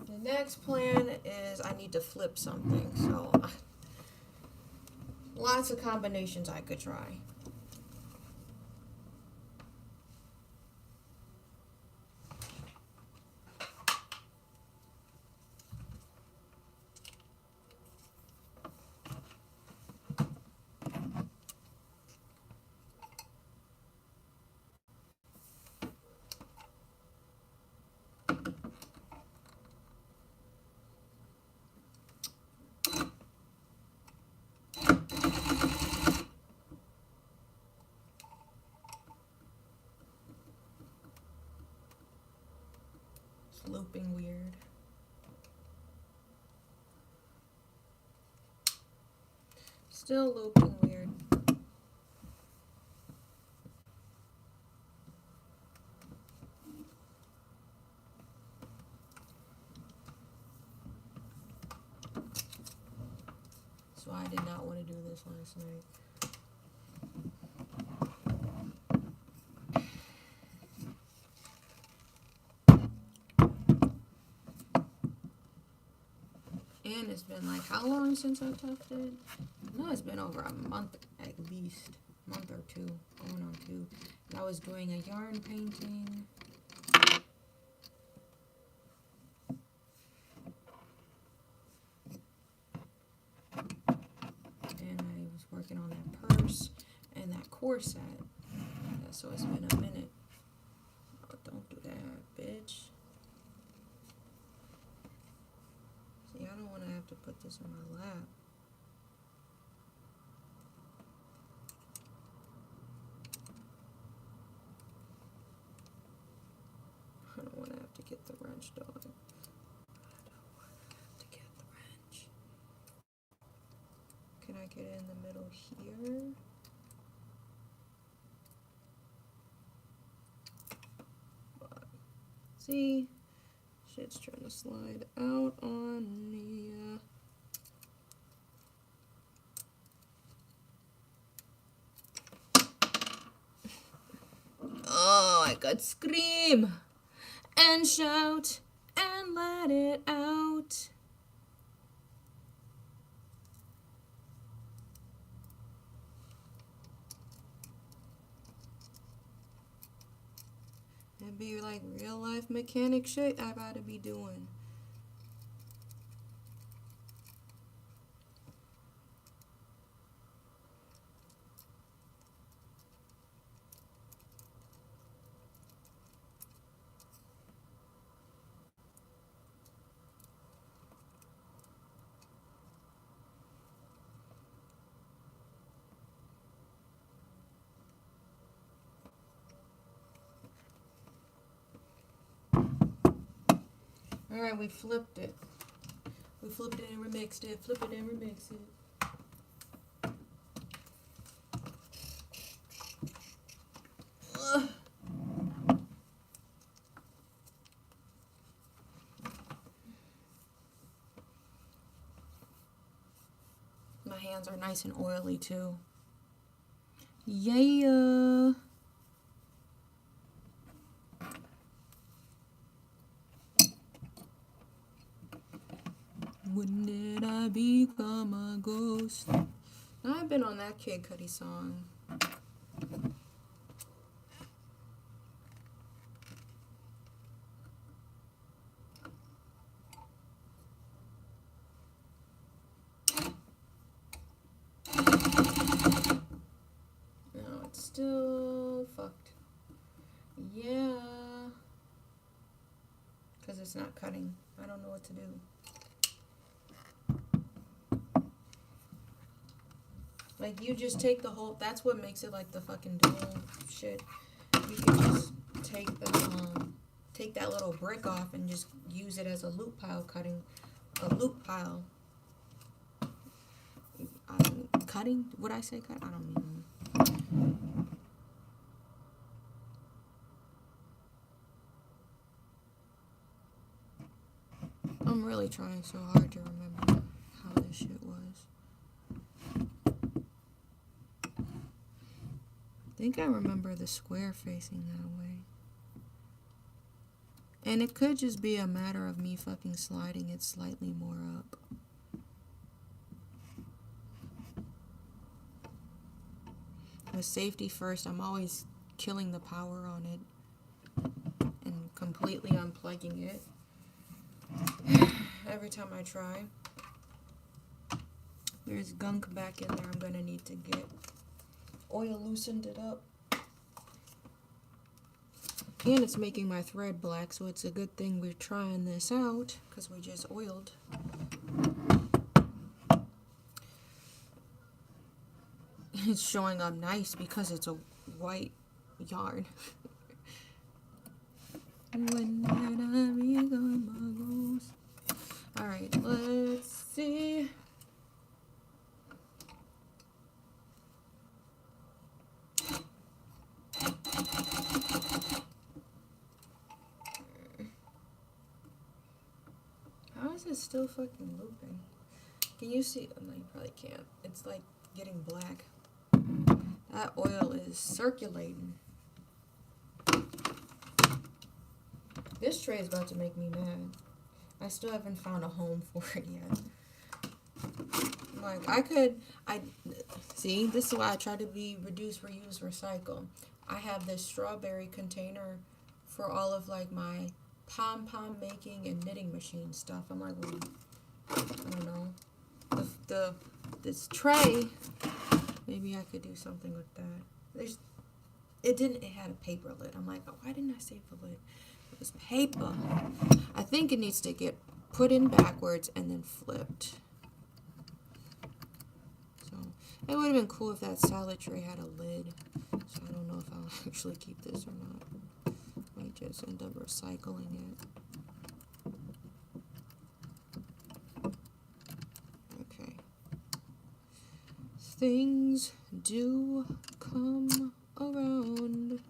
The next plan is I need to flip something, so lots of combinations I could try. Looping weird. Still looping weird. So I did not want to do this last night. And it's been like, how long since I tufted? No, it's been over a month at least. A month or two. Going on 2. And I was doing a yarn painting. And I was working on that purse and that corset. Yeah, so it's been a minute. Oh, don't do that, bitch. See, I don't want to have to put this on my lap. I don't want to have to get the wrench, dog. I don't want to have to get the wrench. Can I get it in the middle here? But, see? Shit's trying to slide out on me. Oh, I could scream and shout and let it out. It'd be like real life mechanic shit I gotta be doing. Alright, we flipped it. We flipped it and remixed it. Flip it and remix it. Ugh. My hands are nice and oily too. Yeah. When did I become a ghost? I've been on that Kid Cudi song. No, it's still fucked. Yeah. Because it's not cutting. I don't know what to do. Like, you just take the whole, that's what makes it like the fucking dual shit. You can just take the, take that little brick off and just use it as a loop pile cutting, a loop pile. Cutting? Would I say cut? I don't know. I'm really trying so hard to remember how this shit was. I think I remember the square facing that way. And it could just be a matter of me fucking sliding it slightly more up. With safety first, I'm always killing the power on it and completely unplugging it every time I try. There's gunk back in there I'm gonna need to get oil loosened it up. And it's making my thread black, so it's a good thing we're trying this out, because we just oiled. It's showing up nice because it's a white yarn. Alright, let's see. How is it still fucking looping? Can you see? Oh, no, you probably can't. It's like getting black. That oil is circulating. This tray is about to make me mad. I still haven't found a home for it yet. Like, see, this is why I try to be reduce, reuse, recycle. I have this strawberry container for all of, like, my pom-pom making and knitting machine stuff. I'm like, well, I don't know. This tray, maybe I could do something with that. It had a paper lid. I'm like, oh, why didn't I save the lid? It was paper. I think it needs to get put in backwards and then flipped. So it would have been cool if that salad tray had a lid. So I don't know if I'll actually keep this or not. I might just end up recycling it. Okay. Things do come around.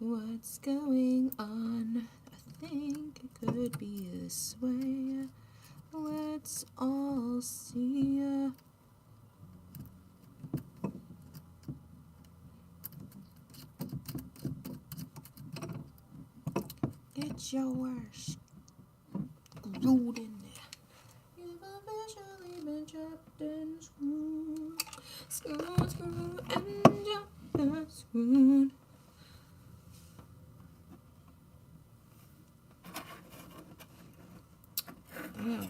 What's going on? I think it could be this way. Let's all see. Get your worst glued in there. You've officially been chopped and screwed. Screwed and chopped and screwed. Damn.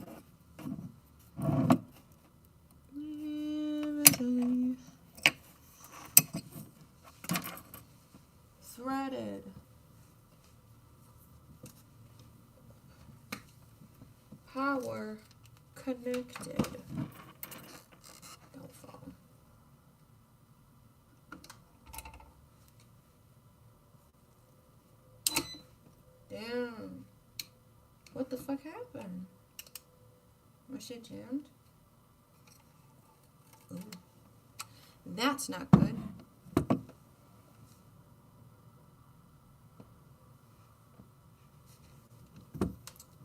Threaded. Power connected. Don't fall. Damn. What the fuck happened? My shit jammed? Ooh. That's not good.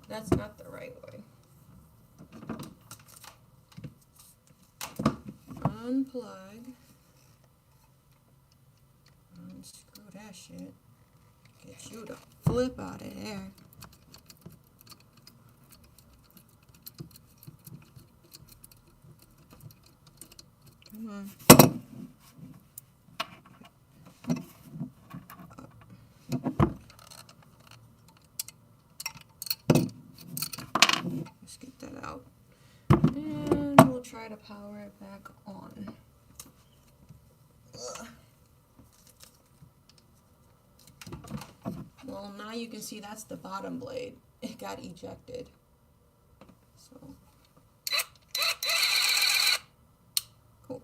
That's not the right way. Unplug. Unscrew that shit. Get you to flip out of there. Come on. Let's get that out. And we'll try to power it back on. Ugh. Well, now you can see that's the bottom blade. It got ejected. So, cool.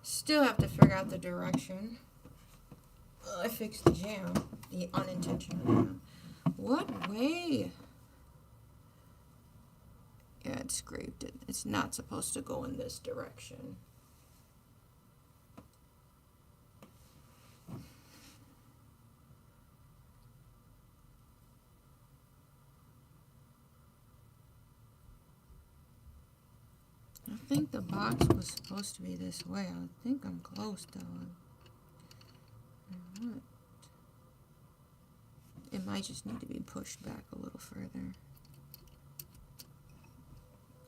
Still have to figure out the direction. I fixed the jam. unintentionally. What way? Yeah, it scraped it. It's not supposed to go in this direction. I think the box was supposed to be this way. I think I'm close, though. What? It might just need to be pushed back a little further.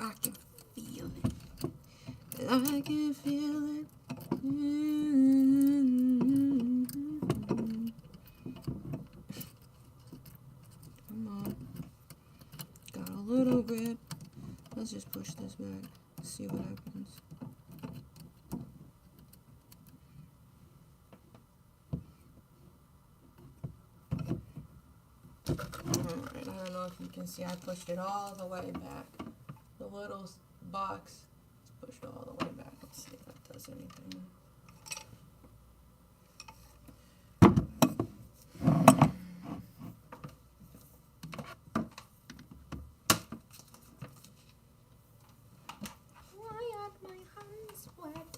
I can feel it. I can feel it. Come on. Got a little grip. Let's just push this back. See what happens. Alright, I don't know if you can see, I pushed it all the way back. The little box is pushed all the way back. Let's see if that does anything. Why are my hands wet?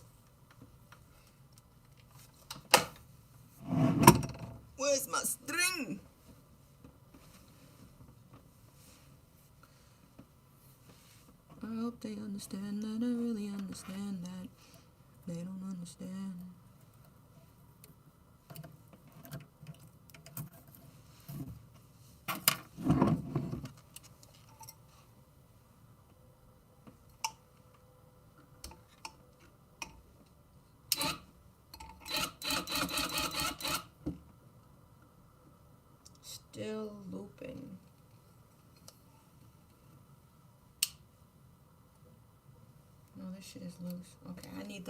Where's my string? I hope they understand that I really understand that. They don't understand. Still looping. No, this shit is loose. Okay, I need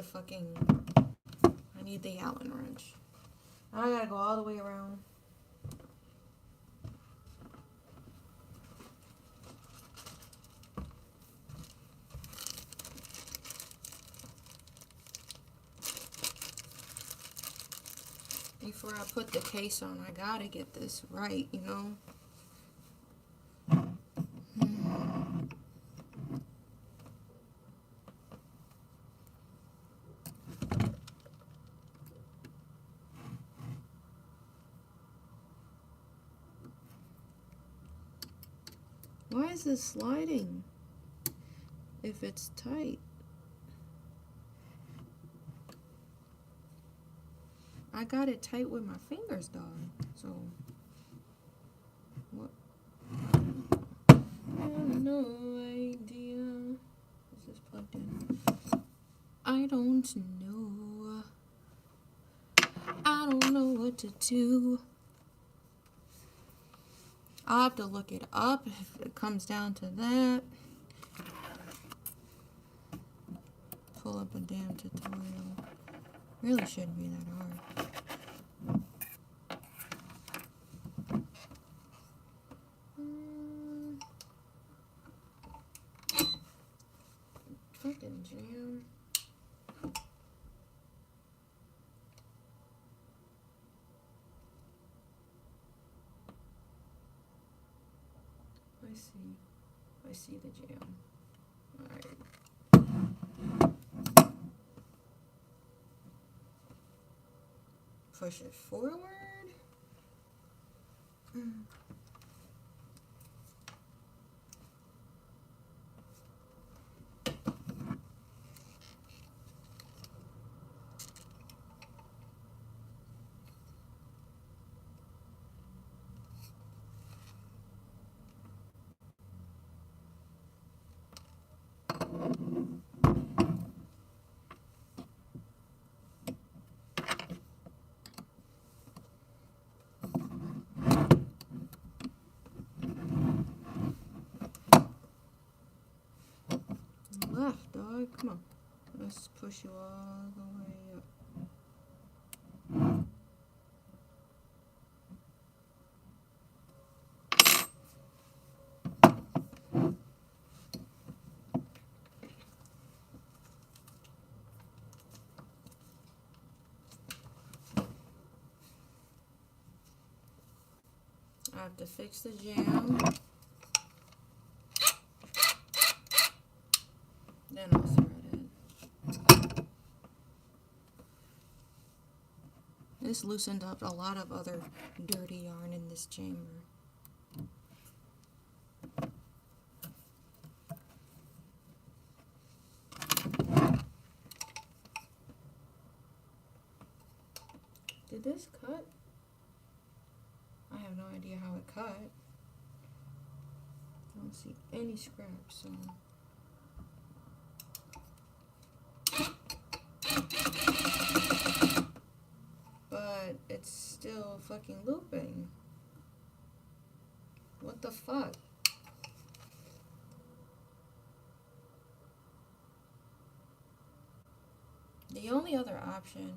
the Allen wrench. I gotta go all the way around. Before I put the case on, I gotta get this right, you know? Why is this sliding if it's tight? I got it tight with my fingers, dog. So, what? I have no idea. Is this plugged in? I don't know. I don't know what to do. I'll have to look it up if it comes down to that. Pull up a damn tutorial. Really shouldn't be that hard. Fucking jam. I see the jam. Alright. Push it forward. Left, dog. Come on. Let's push you all the way up. have to fix the jam. Then I'll thread it. This loosened up a lot of other dirty yarn in this chamber. Did this cut? I have no idea how it cut. I don't see any scraps, so. But it's still fucking looping. What the fuck? The only other option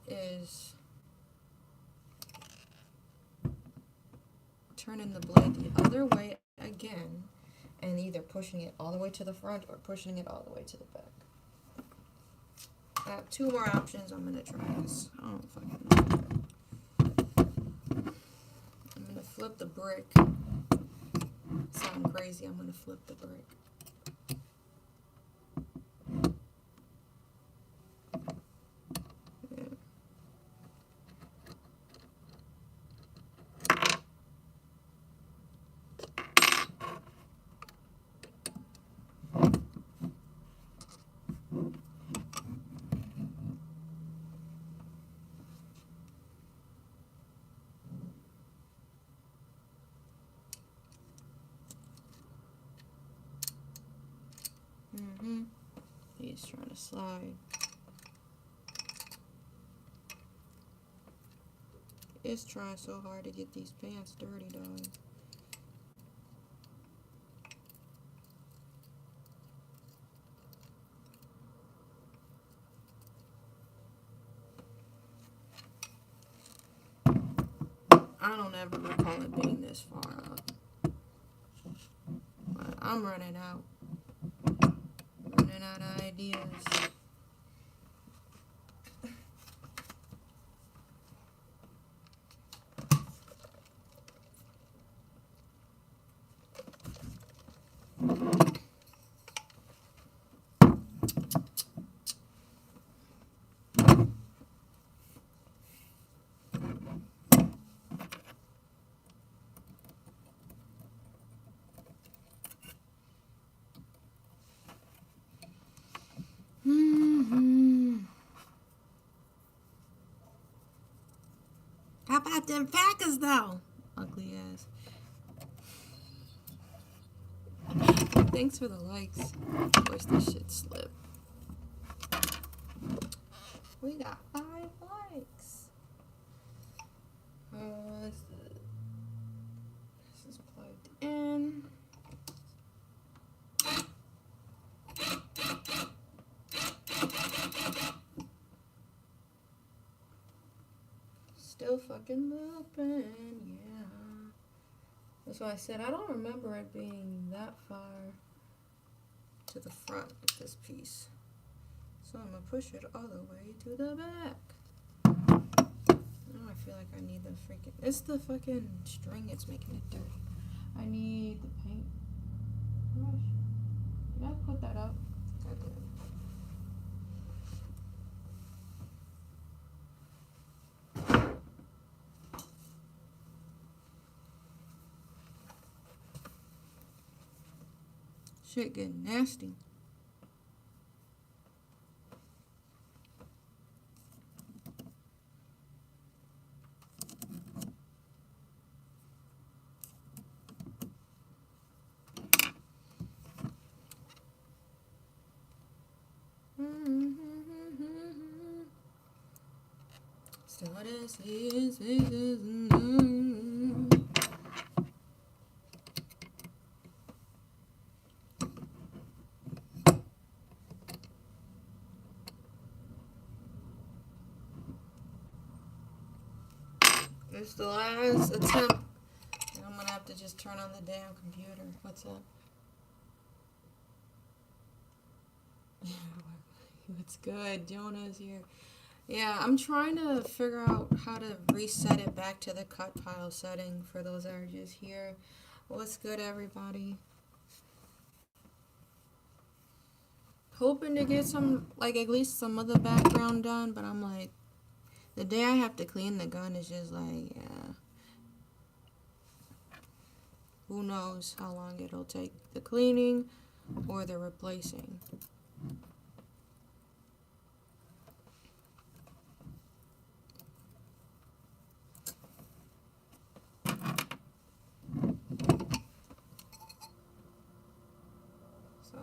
is turning the blade the other way again and either pushing it all the way to the front or pushing it all the way to the back. I have two more options. I'm gonna try this. I don't fucking know. I'm gonna flip the brick. Sound crazy, I'm gonna flip the brick. He's trying to slide. It's trying so hard to get these pants dirty, dog. I don't ever recall it being this far up. But I'm running out. Running out of ideas. How about them Packers though? Ugly ass. Thanks for the likes. Of course this shit slipped. We got 5 likes. This is plugged in. Still fucking looping, yeah. That's why I said I don't remember it being that far to the front of this piece. So I'm gonna push it all the way to the back. Now I feel like I need the freaking... It's the fucking string that's making it dirty. I need the paint brush. Did I put that up? I did. Shit getting nasty. So this is It's the last attempt. And I'm gonna have to just turn on the damn computer. What's up? What's good? Jonah's here. Yeah, I'm trying to figure out how to reset it back to the cut pile setting for those that are just here. What's good, everybody? Hoping to get some, like, at least some of the background done, but I'm like, the day I have to clean the gun is just like, yeah. Who knows how long it'll take, the cleaning or the replacing. So,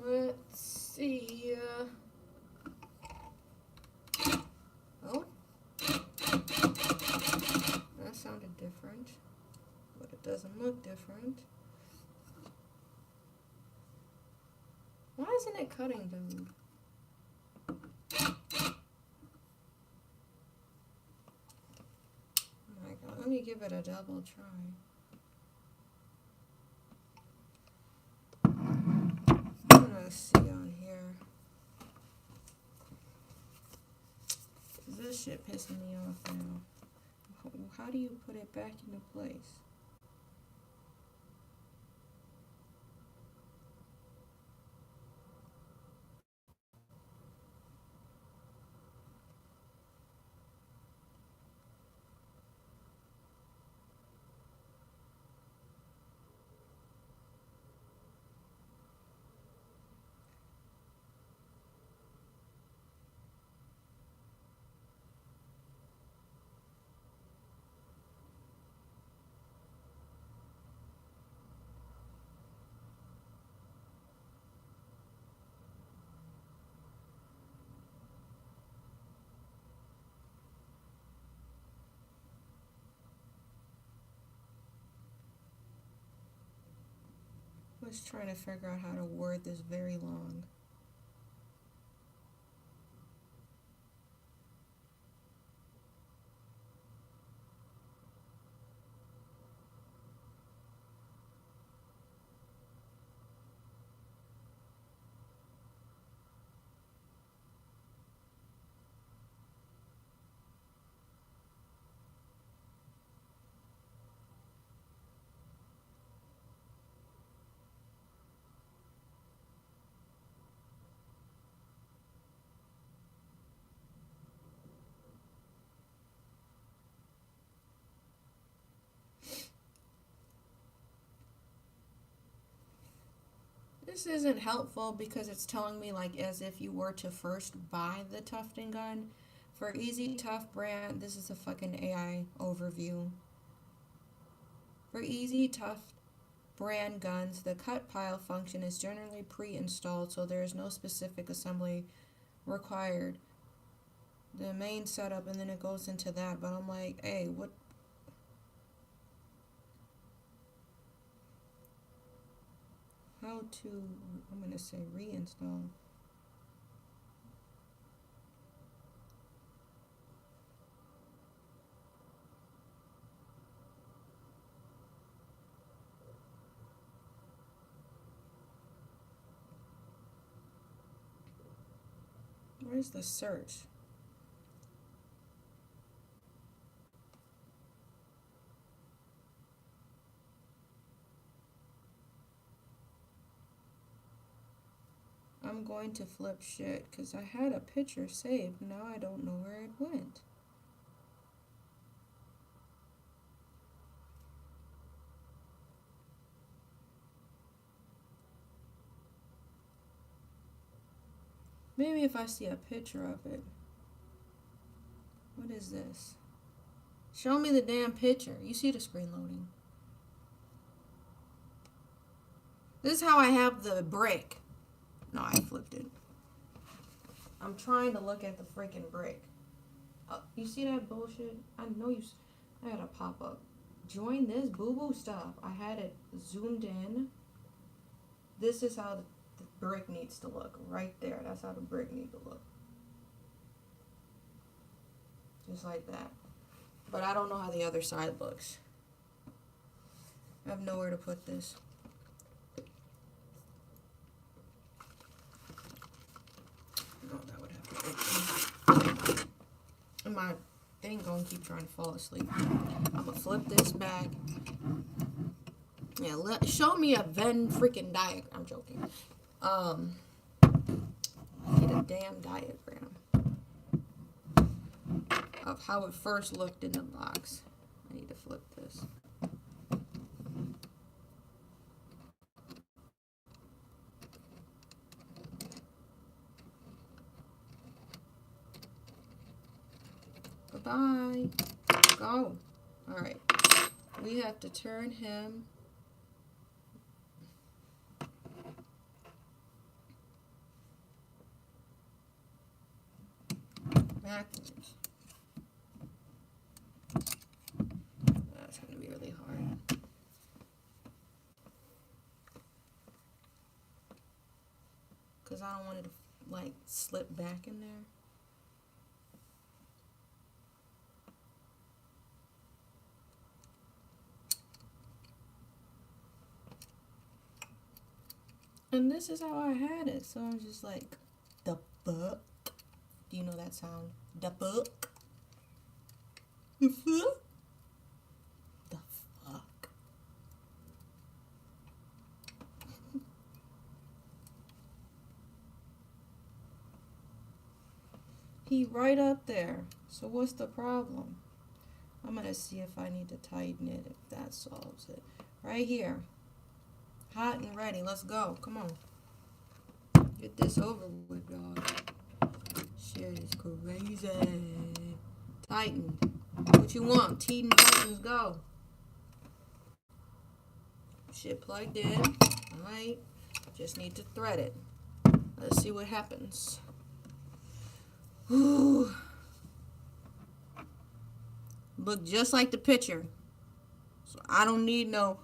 let's see. Oh, that sounded different, but it doesn't look different. Why isn't it cutting, dude? Oh my god, let me give it a double try. I'm gonna see on here. This shit pissing me off now. How do you put it back into place? I was trying to figure out how to word this very long. This isn't helpful because it's telling me like as if you were to first buy the Tufting gun. For Easy Tough brand, this is a fucking AI overview. For Easy Tough brand guns, the cut pile function is generally pre-installed, so there is no specific assembly required. The main setup, and then it goes into that, but I'm like, hey, what? How to, I'm gonna say reinstall. Where's the search? I'm going to flip shit because I had a picture saved. Now I don't know where it went. Maybe if I see a picture of it. What is this? Show me the damn picture. You see the screen loading. This is how I have the brick. No, I flipped it. I'm trying to look at the freaking brick. You see that bullshit? I know you. I had a pop up. Join this boo boo stuff. I had it zoomed in. This is how the brick needs to look. Right there. That's how the brick needs to look. Just like that. But I don't know how the other side looks. I have nowhere to put this. No, that would have to And my thing gonna keep trying to fall asleep. I'm gonna flip this back. Yeah, show me a Venn freaking diagram. I'm joking. Get a damn diagram of how it first looked in the box. I need to flip this. Bye-bye. Go. All right. We have to turn him backwards. That's going to be really hard. Because I don't want it to, like, slip back in there. And this is how I had it. So I'm just like, the fuck? Do you know that sound? The fuck? The fuck? The fuck? He right up there. So what's the problem? I'm going to see if I need to tighten it, if that solves it. Right here. Hot and ready. Let's go. Come on. Get this over with, dog. Shit is crazy. Tighten. What you want? Teton tightens, go. Shit plugged in. Alright. Just need to thread it. Let's see what happens. Ooh. Look just like the picture. So I don't need no.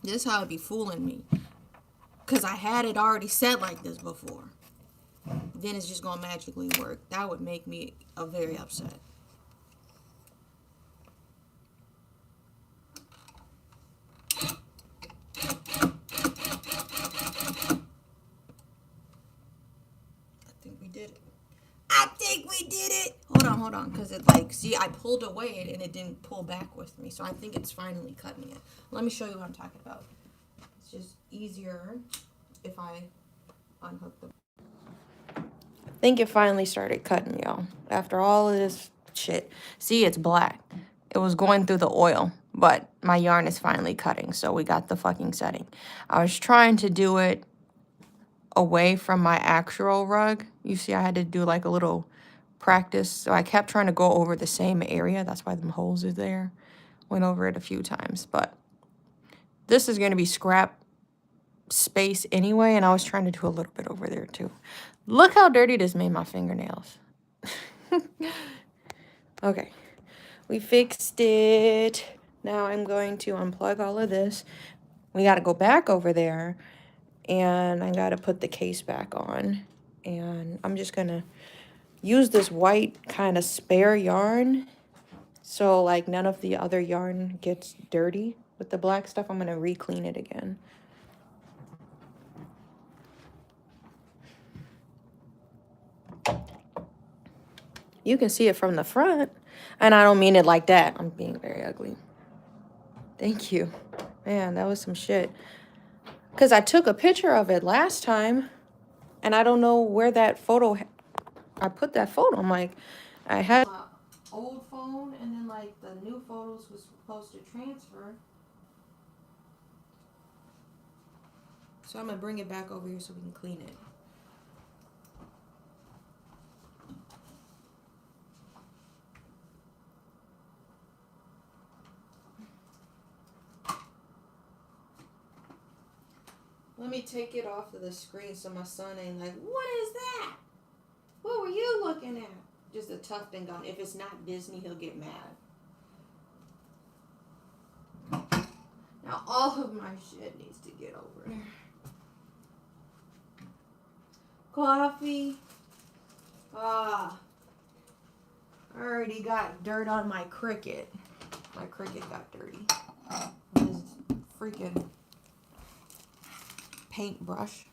This how it be fooling me. Because I had it already set like this before. Then it's just going to magically work. That would make me very upset. I think we did it. Hold on. Because it like, see, I pulled away and it didn't pull back with me. So I think it's finally cutting it. Let me show you what I'm talking about. It's just easier if I unhook the... I think it finally started cutting, y'all. After all of this shit. See, it's black. It was going through the oil. But my yarn is finally cutting. So we got the fucking setting. I was trying to do it away from my actual rug. You see, I had to do like a little practice. So I kept trying to go over the same area. That's why them holes are there. Went over it a few times. But this is going to be scrap space anyway. And I was trying to do a little bit over there too. Look how dirty this made my fingernails. Okay. We fixed it. Now I'm going to unplug all of this. We got to go back over there. And I got to put the case back on. And I'm just going to use this white kind of spare yarn. So, like, none of the other yarn gets dirty. With the black stuff, I'm going to re-clean it again. You can see it from the front. And I don't mean it like that. I'm being very ugly. Thank you. Man, that was some shit. Because I took a picture of it last time, and I don't know where that photo, I put that photo. I'm like, I had my old phone, and then like the new photos was supposed to transfer. So I'm going to bring it back over here so we can clean it. Let me take it off of the screen so my son ain't like, what is that? What were you looking at? Just a Tufting gun. If it's not Disney, he'll get mad. Now all of my shit needs to get over there. Coffee. I already got dirt on my Cricut. My Cricut got dirty. This freaking paintbrush.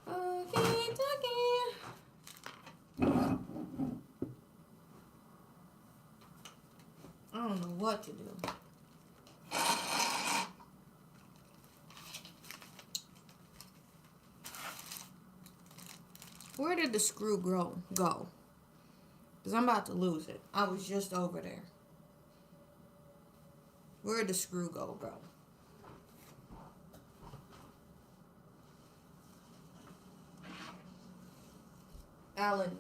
Okay, I don't know what to do. Where did the screw go? Because I'm about to lose it. I was just over there. Where did the screw go, bro? Allen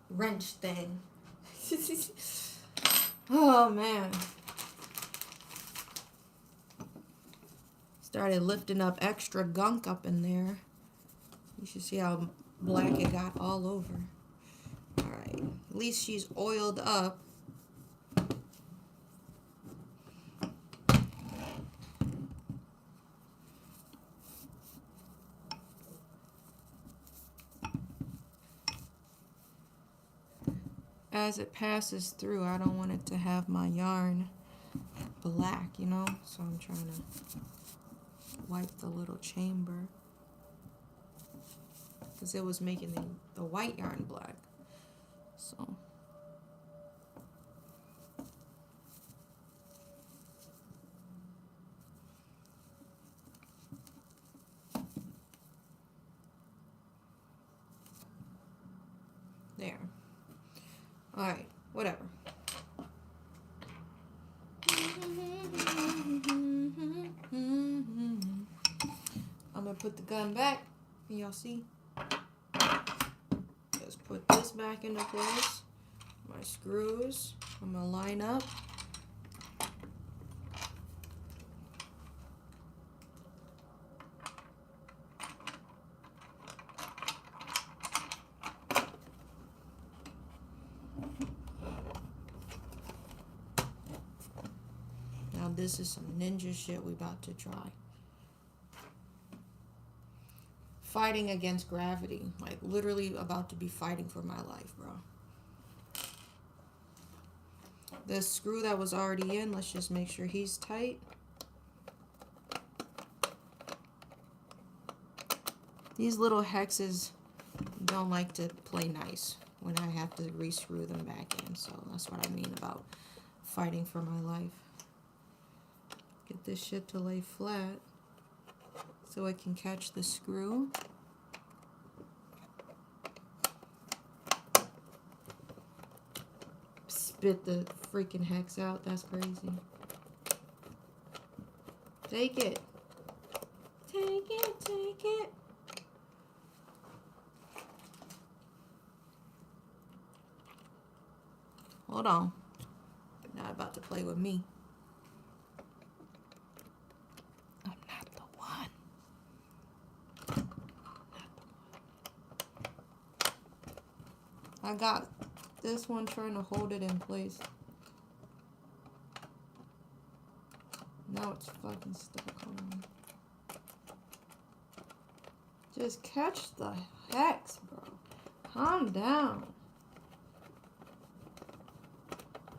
wrench thing. Oh, man. Started lifting up extra gunk up in there. You should see how black it got all over. Alright. At least she's oiled up. As it passes through, I don't want it to have my yarn black, you know? So I'm trying to wipe the little chamber. Because it was making the white yarn black. So. There. Alright, whatever. I'm gonna put the gun back. Can y'all see? Just put this back into place. My screws. I'm gonna line up. Now this is some ninja shit we about to try. Fighting against gravity. Like literally about to be fighting for my life, bro. The screw that was already in, let's just make sure he's tight. These little hexes don't like to play nice when I have to re-screw them back in. So that's what I mean about fighting for my life. Get this shit to lay flat so it can catch the screw. Spit the freaking hex out. That's crazy. Take it. Take it, take it. Hold on. They're not about to play with me. I'm not the one. I got this one trying to hold it in place. Now it's fucking stuck on. Just catch the hex, bro. Calm down.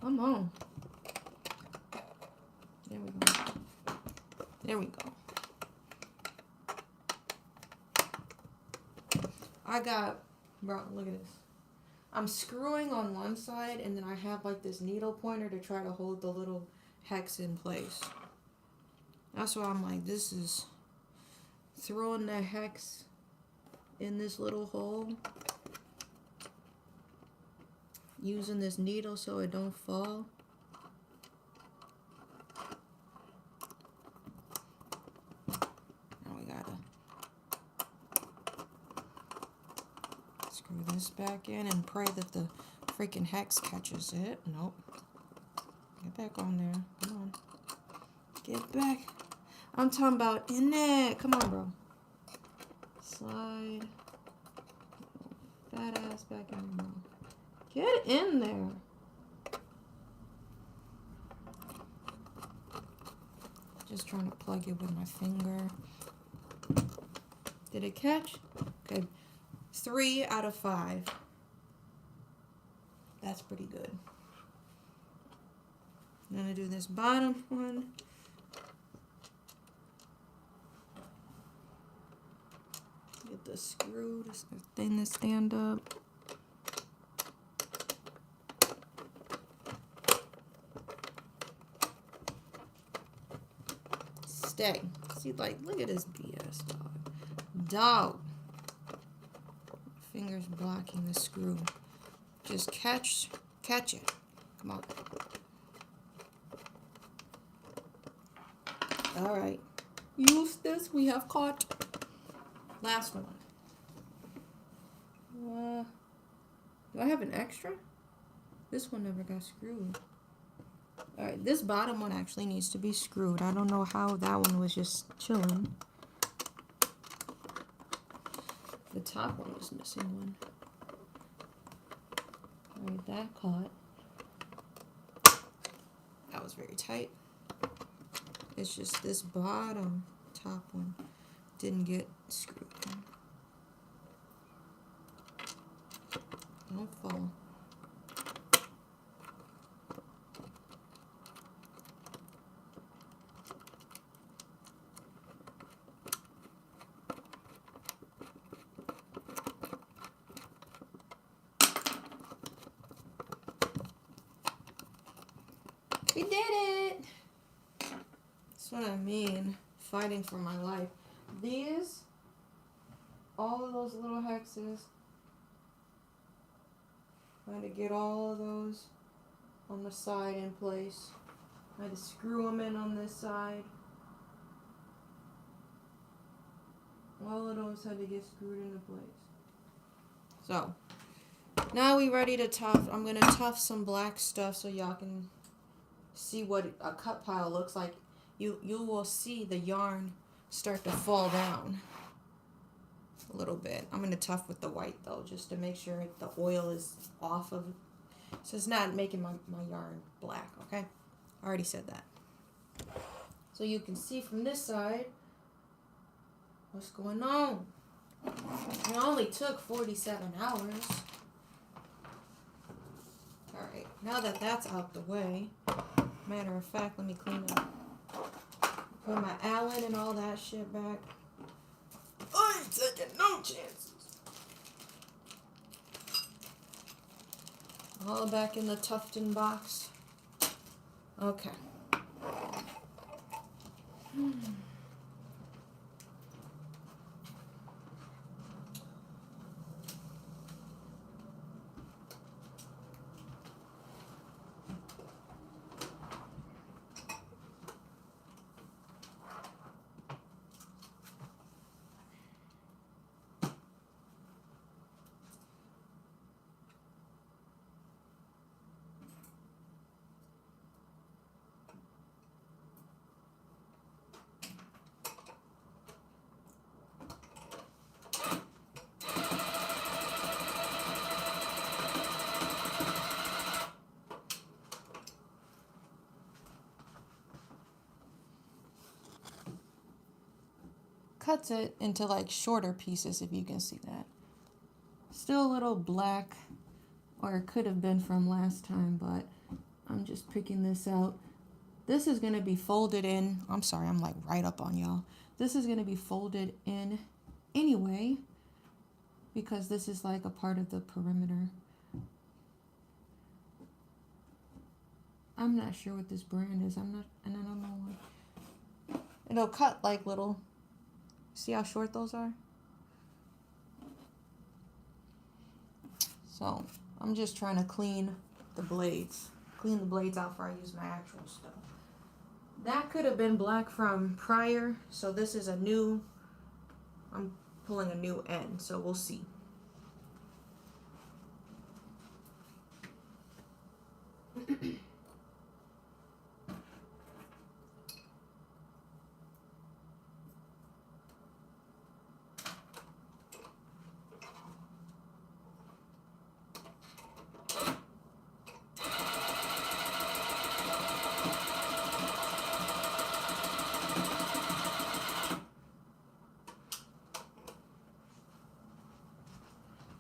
Come on. There we go. There we go. I got, bro, look at this. I'm screwing on one side and then I have like this needle pointer to try to hold the little hex in place. That's why I'm like, this is throwing the hex in this little hole. Using this needle so it don't fall. Now we gotta screw this back in and pray that the freaking hex catches it. Nope. Get back on there. Come on. Get back. I'm talking about in there. Come on, bro. Slide. Fat ass back in there. Get in there. Just trying to plug it with my finger. Did it catch? Okay. 3 out of 5. That's pretty good. I'm gonna do this bottom one. Get the screw, this thing to stand up. Stay. See, like, look at this BS, dog. Dog. Fingers blocking the screw. Just catch it. Come on. All right. Use this. We have caught. Last one. Do I have an extra? This one never got screwed. All right, this bottom one actually needs to be screwed. I don't know how that one was just chilling. The top one was missing one. All right, that caught. That was very tight. It's just this bottom top one didn't get screwed in. Don't fall. We did it! That's what I mean. Fighting for my life. These, all of those little hexes, I had to get all of those on the side in place. I had to screw them in on this side. All of those had to get screwed into place. So, now we ready to tuft. I'm going to tuft some black stuff so y'all can see what a cut pile looks like. You will see the yarn start to fall down a little bit. I'm going to tuft with the white though, just to make sure the oil is off of it. So it's not making my yarn black, okay? I already said that. So you can see from this side what's going on. It only took 47 hours. Alright, now that that's out the way, matter of fact, let me clean up. Put my Allen and all that shit back. I ain't taking no chances. All back in the Tufting box. Okay. Cuts it into like shorter pieces, if you can see that. Still a little black, or it could have been from last time, but I'm just picking this out. This is going to be folded in. I'm sorry, I'm like right up on y'all. This is going to be folded in anyway, because this is like a part of the perimeter. I'm not sure what this brand is. And I don't know what. It'll cut like little. See how short those are? So I'm just trying to clean the blades. Clean the blades out before I use my actual stuff. That could have been black from prior. So this is a new, I'm pulling a new end. So we'll see.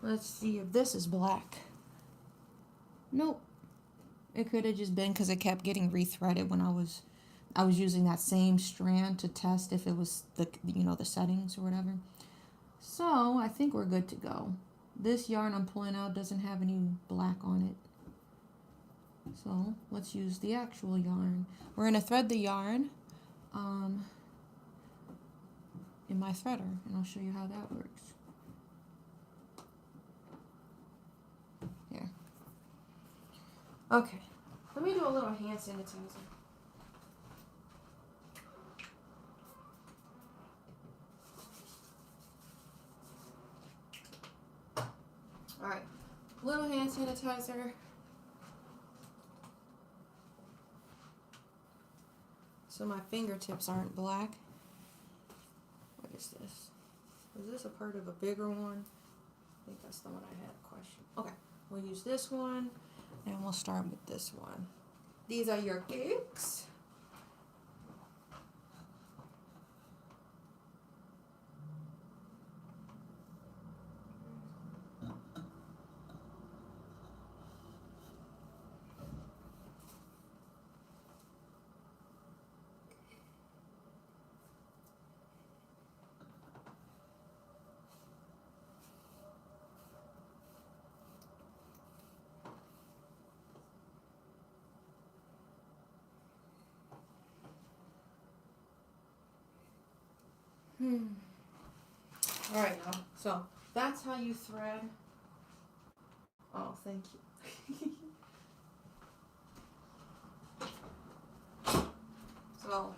Let's see if this is black. Nope. It could have just been because it kept getting rethreaded when I was using that same strand to test if it was the settings or whatever. So I think we're good to go. This yarn I'm pulling out doesn't have any black on it. So let's use the actual yarn. We're going to thread the yarn in my threader, and I'll show you how that works. Here. Okay, let me do a little hand sanitizer. All right, little hand sanitizer. So my fingertips aren't black. What is this? Is this a part of a bigger one? I think that's the one I had a question. Okay, we'll use this one, and we'll start with this one. These are your cakes. All right, now, so that's how you thread. Oh, thank you. So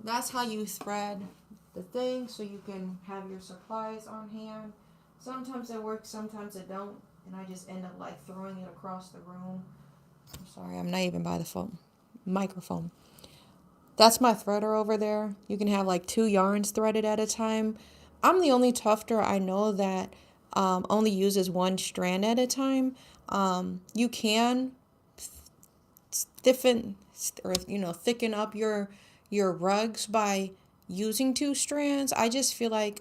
that's how you thread the thing, so you can have your supplies on hand. Sometimes it works, sometimes it don't, and I just end up like throwing it across the room. I'm sorry, I'm not even by the microphone. That's my threader over there. You can have like 2 yarns threaded at a time. I'm the only tufter I know that only uses 1 strand at a time. You can thicken up your rugs by using 2 strands. I just feel like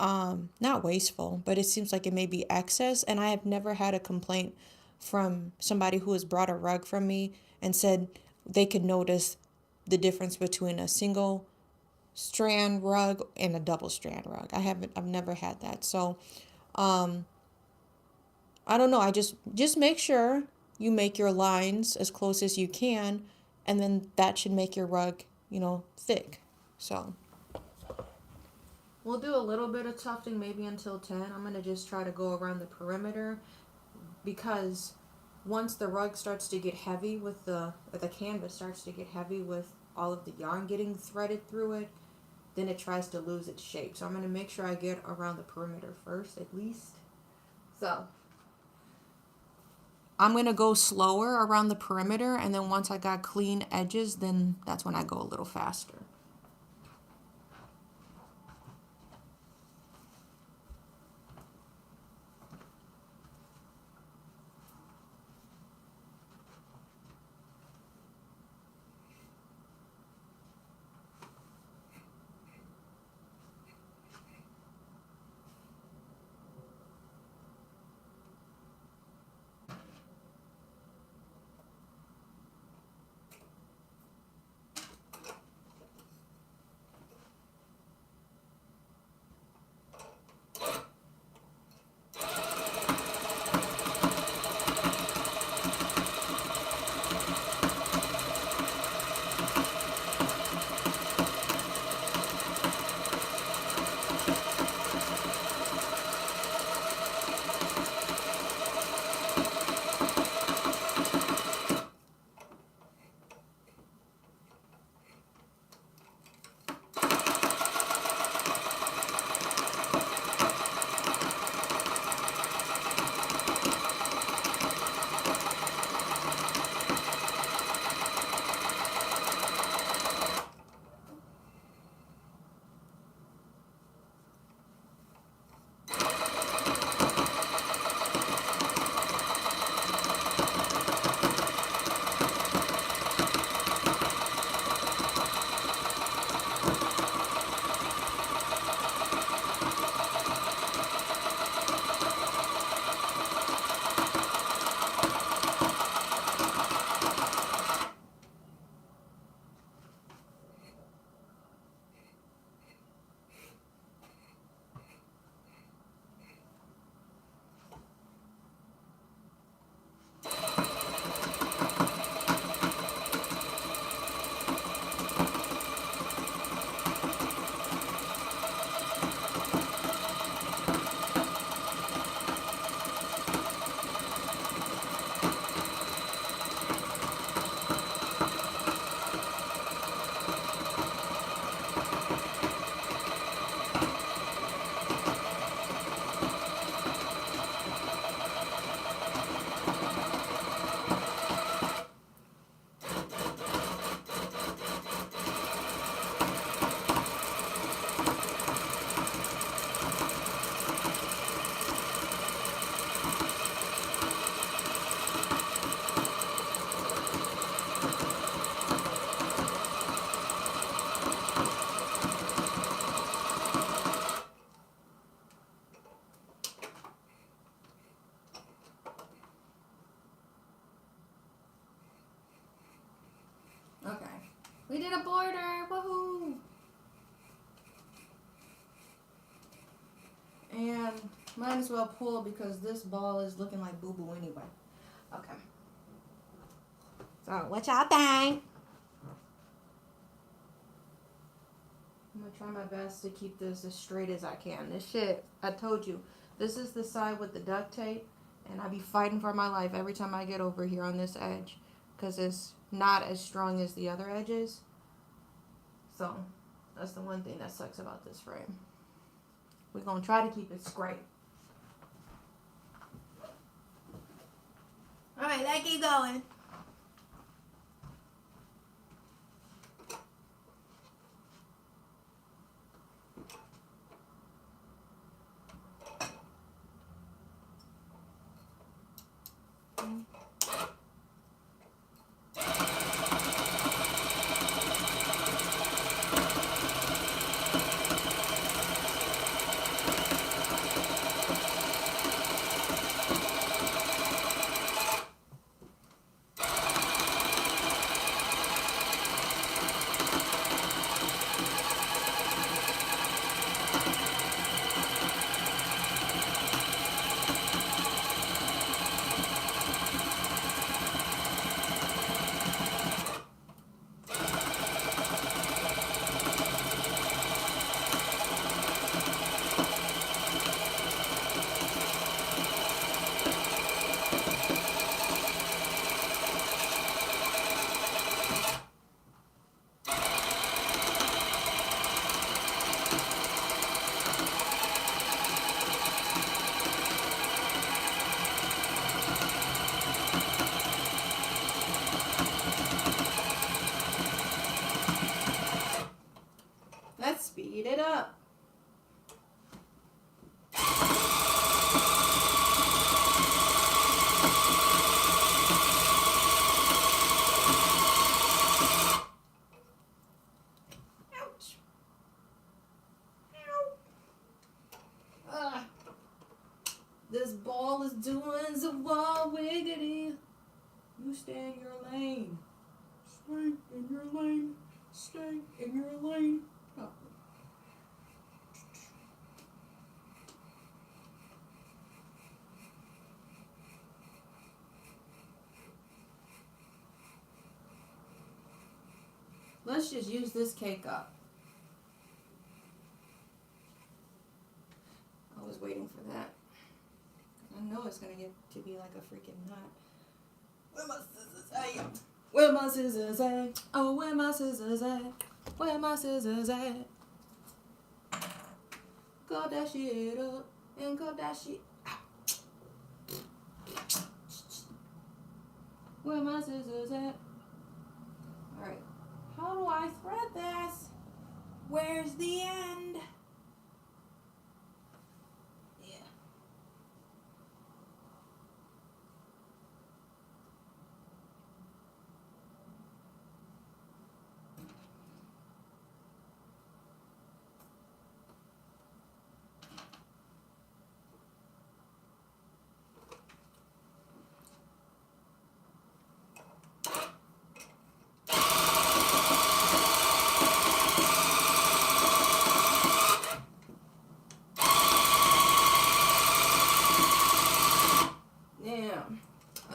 not wasteful, but it seems like it may be excess, and I have never had a complaint from somebody who has brought a rug from me and said they could notice the difference between a single strand rug and a double strand rug. I've never had that. So I don't know. I just make sure you make your lines as close as you can, and then that should make your rug, thick. So we'll do a little bit of tufting, maybe until 10. I'm going to just try to go around the perimeter, because once the rug starts to get heavy or the canvas starts to get heavy with all of the yarn getting threaded through it, then it tries to lose its shape. So I'm going to make sure I get around the perimeter first, at least. So I'm going to go slower around the perimeter, and then once I got clean edges, then that's when I go a little faster. made a border. Woohoo! And might as well pull because this ball is looking like boo-boo anyway. Okay. So, what y'all think? I'm going to try my best to keep this as straight as I can. This shit, I told you, this is the side with the duct tape. And I be fighting for my life every time I get over here on this edge. Because it's not as strong as the other edges. So, that's the one thing that sucks about this frame. We're going to try to keep it straight. Alright, let's keep going. Let's speed it up. Ouch. Ow. This ball is doing the wall wiggity. You stay in your lane. Stay in your lane. Stay in your lane. Oh. Let's just use this cake up. I was waiting for that. I know it's gonna get to be like a freaking knot. Where my scissors at? Where my scissors at? Oh, where my scissors at? Where my scissors at? Cut that shit up and cut that shit out. Where my scissors at? Alright. How do I thread this? Where's the end? Yeah.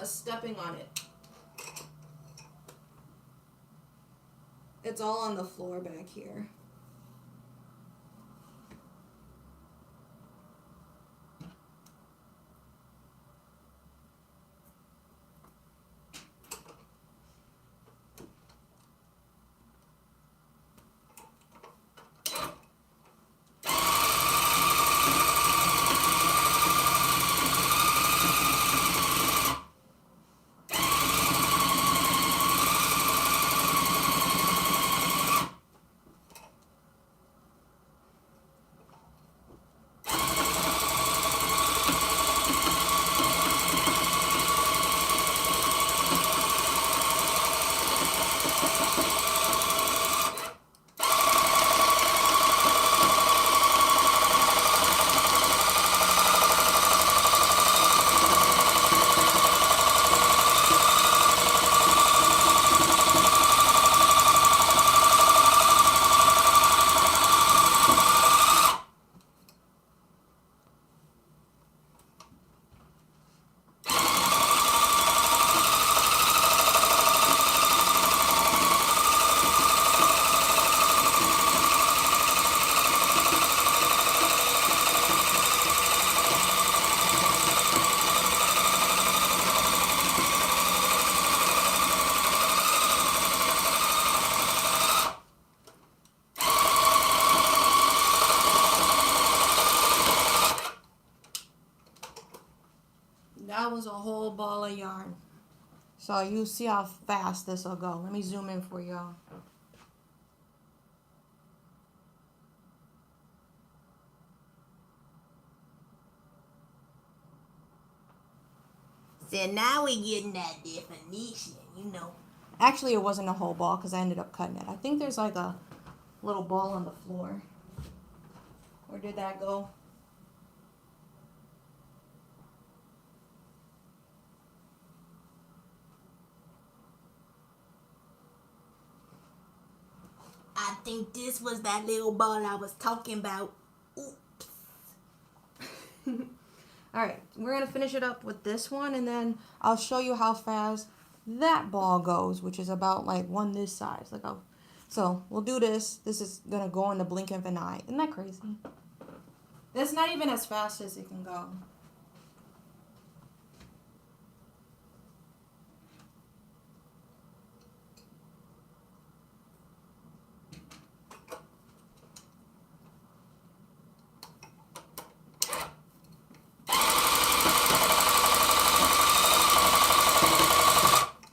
Stepping on it. It's all on the floor back here. that was a whole ball of yarn. So you see how fast this will go. Let me zoom in for y'all. So now we're getting that definition, you know. Actually, it wasn't a whole ball because I ended up cutting it. I think there's like a little ball on the floor. Where did that go? I think this was that little ball I was talking about. Oops. Alright, we're going to finish it up with this one, and then I'll show you how fast that ball goes, which is about like one this size. So we'll do this. This is going to go in the blink of an eye. Isn't that crazy? That's not even as fast as it can go.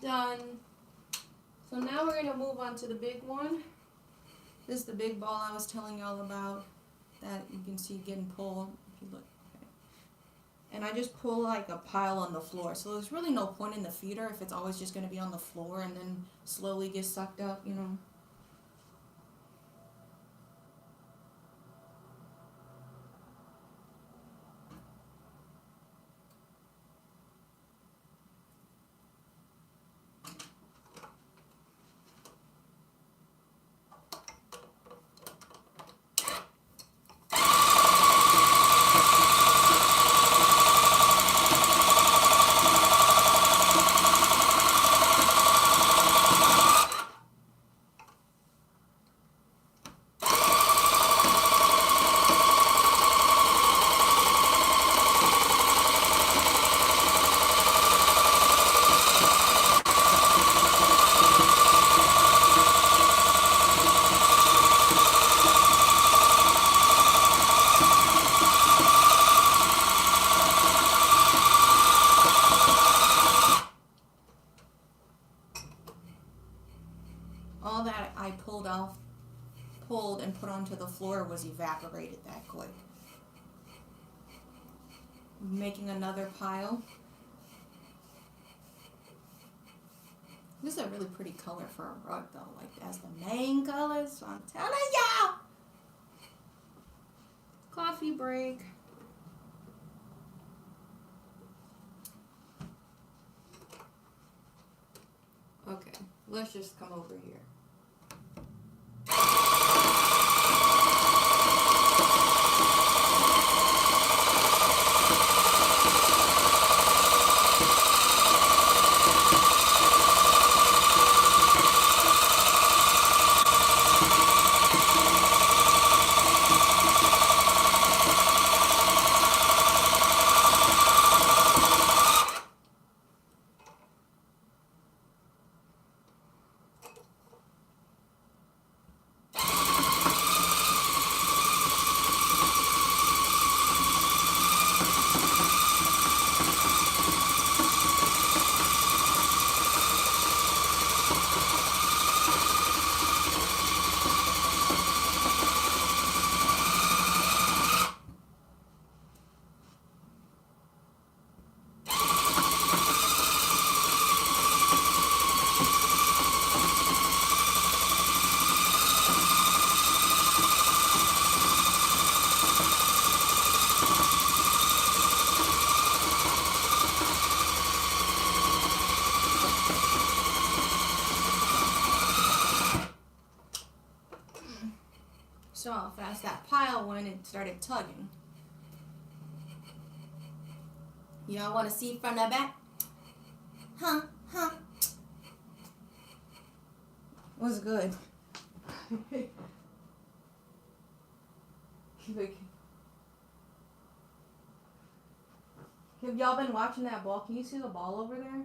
Done. So now we're going to move on to the big one. This is the big ball I was telling y'all about that you can see getting pulled. If you look. Okay. And I just pull like a pile on the floor. So there's really no point in the feeder if it's always just going to be on the floor and then slowly get sucked up, you know. All that I pulled and put onto the floor was evaporated that quick. Making another pile. This is a really pretty color for a rug though, like as the main color, so I'm telling y'all. Coffee break. Okay, let's just come over here. So how fast that pile went and started tugging. Y'all want to see from the back? Huh? Was good. Have y'all been watching that ball? Can you see the ball over there?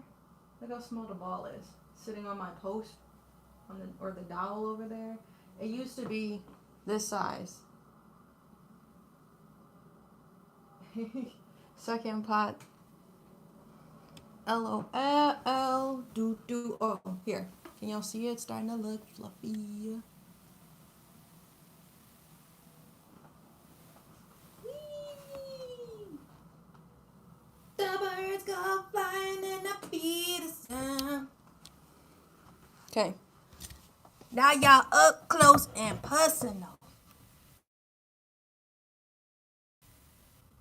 Look how small the ball is. Sitting on my post or the dowel over there. It used to be this size. Second pot. LOL. Do. Oh, here. Can y'all see it? It's starting to look fluffy. The birds go flying and I hear the sound. Okay. Now y'all up close and personal.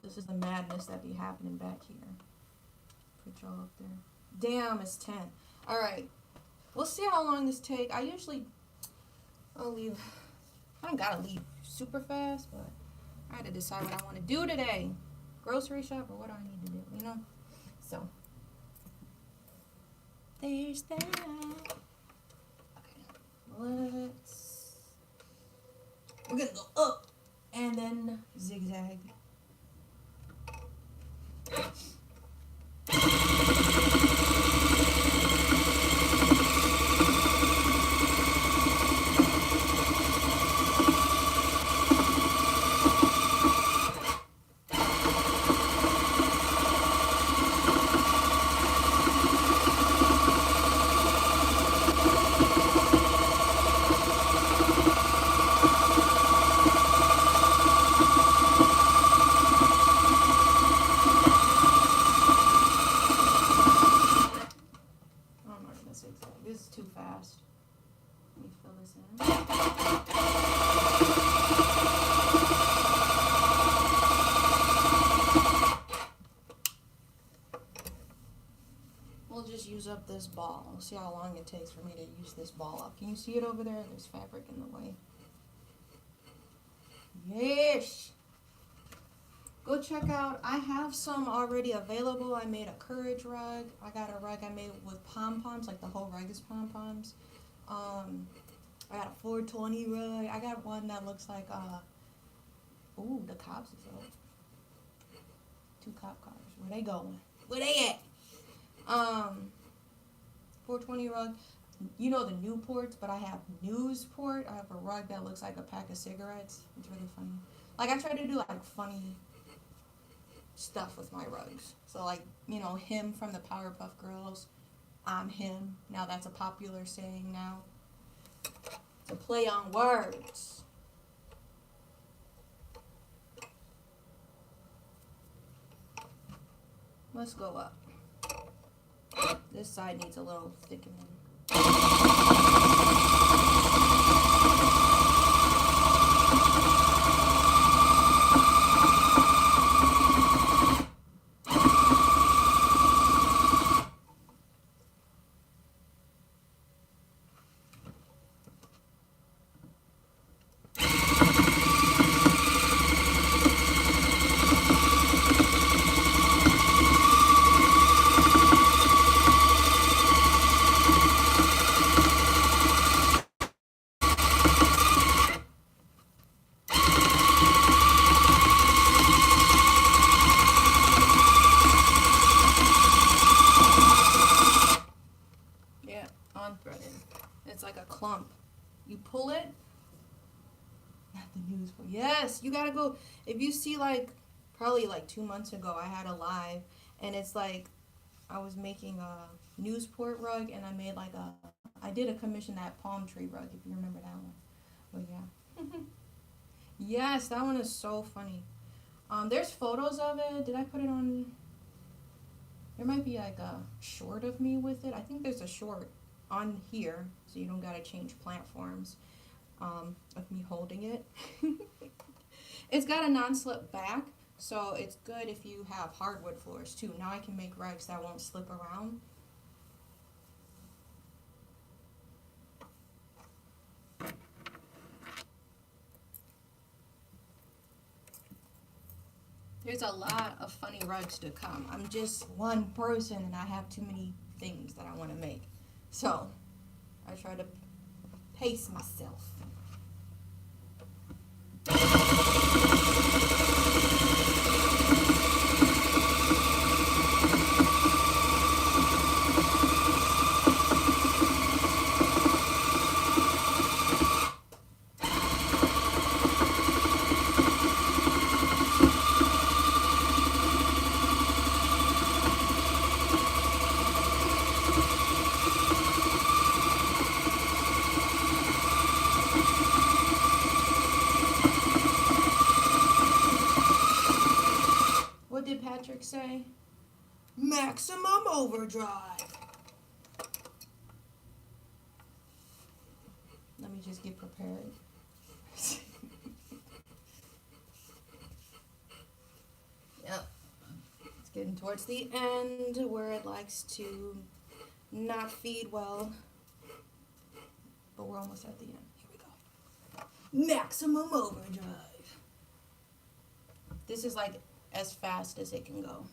This is the madness that be happening back here. Put y'all up there. Damn, it's 10. Alright. We'll see how long this take. I'll leave. I don't gotta leave super fast, but I had to decide what I want to do today. Grocery shop or what do I need to do, you know? So. There's that. Okay. We're gonna go up and then zigzag. This is too fast. Let me fill this in. We'll just use up this ball. We'll see how long it takes for me to use this ball up. Can you see it over there? There's fabric in the way. Yes! Go check out, I have some already available. I made a courage rug. I got a rug I made with pom-poms, like the whole rug is pom-poms. I got a 420 rug. I got one that looks like, ooh, the cops is up. 2 cop cars. Where they going? Where they at? 420 rug. You know the Newports, but I have Newsport. I have a rug that looks like a pack of cigarettes. It's really funny. Like, I try to do, like, funny stuff with my rugs. So, like, you know, him from the Powerpuff Girls. I'm him. Now that's a popular saying now. To play on words. Let's go up. This side needs a little thickening. Threaded. It's like a clump. You pull it. Not the news. Yes, you gotta go. If you see, like, probably like 2 months ago, I had a live, and it's like I was making a Newsport rug, and I made like I did a commission that palm tree rug, if you remember that one. But yeah. Yes, that one is so funny. There's photos of it. Did I put it on? There might be like a short of me with it. I think there's a short on here, so you don't gotta change platforms of me holding it. It's got a non-slip back, so it's good if you have hardwood floors too. Now I can make rugs that won't slip around. There's a lot of funny rugs to come. I'm just one person and I have too many things that I want to make. So, I try to pace myself. did Patrick say? Maximum overdrive. Let me just get prepared. Yep. It's getting towards the end where it likes to not feed well. But we're almost at the end. Here we go. Maximum overdrive. This is like as fast as it can go.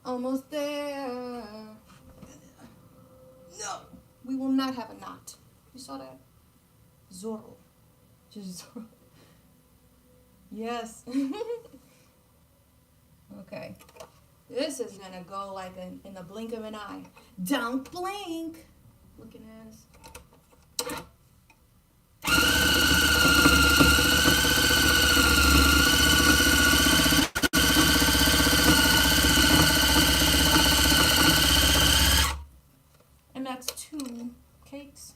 Almost there. No, we will not have a knot. You saw that? Zorro. Just Zorro. Yes. Okay. This is gonna go like in the blink of an eye. Don't blink. Looking ass. And that's 2 cakes.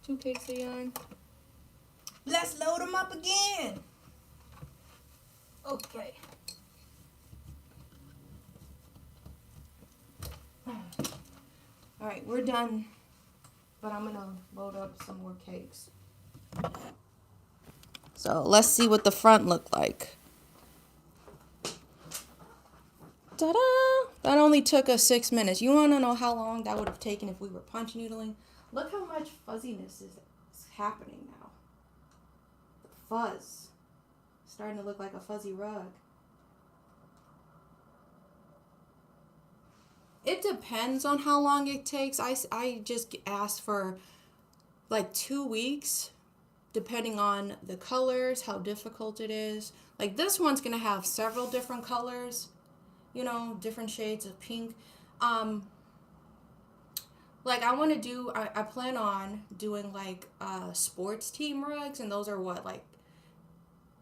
2 cakes of yarn. Let's load them up again. Okay. All right, we're done. But I'm gonna load up some more cakes. So let's see what the front looked like. Ta-da! That only took us 6 minutes. You want to know how long that would have taken if we were punch needling? Look how much fuzziness is happening now. The fuzz. Starting to look like a fuzzy rug. It depends on how long it takes. I just asked for like 2 weeks, depending on the colors, how difficult it is. Like this one's going to have several different colors. You know, different shades of pink. Like I want to do, I plan on doing like sports team rugs, and those are what, like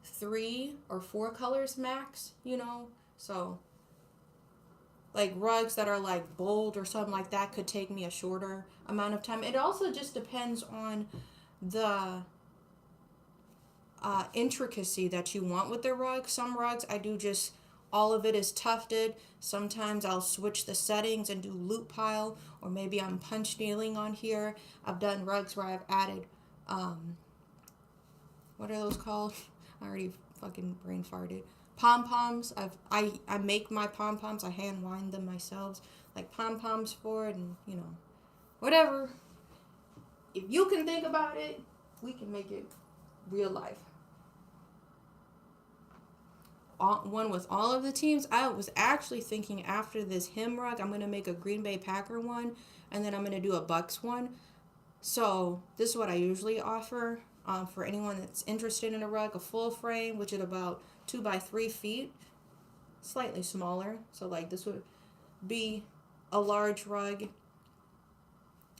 3 or 4 colors max, you know? So like rugs that are like bold or something like that could take me a shorter amount of time. It also just depends on the intricacy that you want with the rug. Some rugs I do just all of it is tufted. Sometimes I'll switch the settings and do loop pile, or maybe I'm punch needling on here. I've done rugs where I've added, what are those called? I already fucking brain farted. Pom-poms. I make my pom-poms. I hand wind them myself. Like pom-poms for it, and you know, whatever. If you can think about it, we can make it real life. One with all of the teams. I was actually thinking after this hymn rug, I'm going to make a Green Bay Packer one, and then I'm going to do a Bucks one. So this is what I usually offer for anyone that's interested in a rug, a full frame, which is about 2 by 3 feet, slightly smaller. So like this would be a large rug.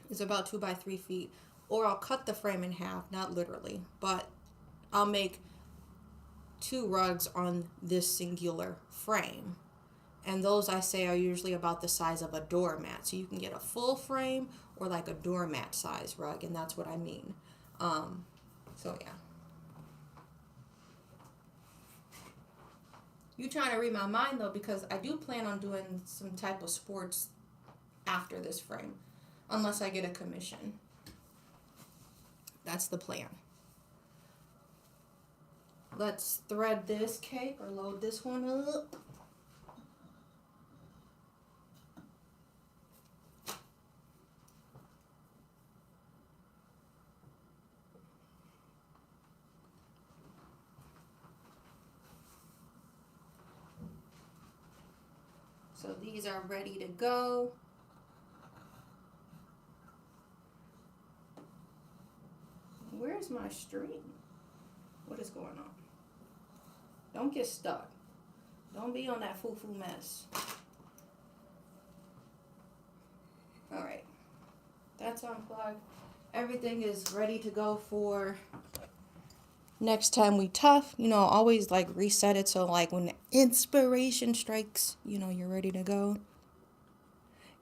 It's about 2 by 3 feet. Or I'll cut the frame in half, not literally, but I'll make 2 rugs on this singular frame, and those I say are usually about the size of a doormat, so you can get a full frame or like a doormat size rug, and that's what I mean. So yeah, you trying to read my mind though, because I do plan on doing some type of sports after this frame, unless I get a commission. That's the plan. Let's thread this cake or load this one up. So these are ready to go. is my stream? What is going on? Don't get stuck. Don't be on that foo-foo mess. Alright. That's unplugged. Everything is ready to go for next time we tough. You know, always like reset it so like when the inspiration strikes, you know, you're ready to go.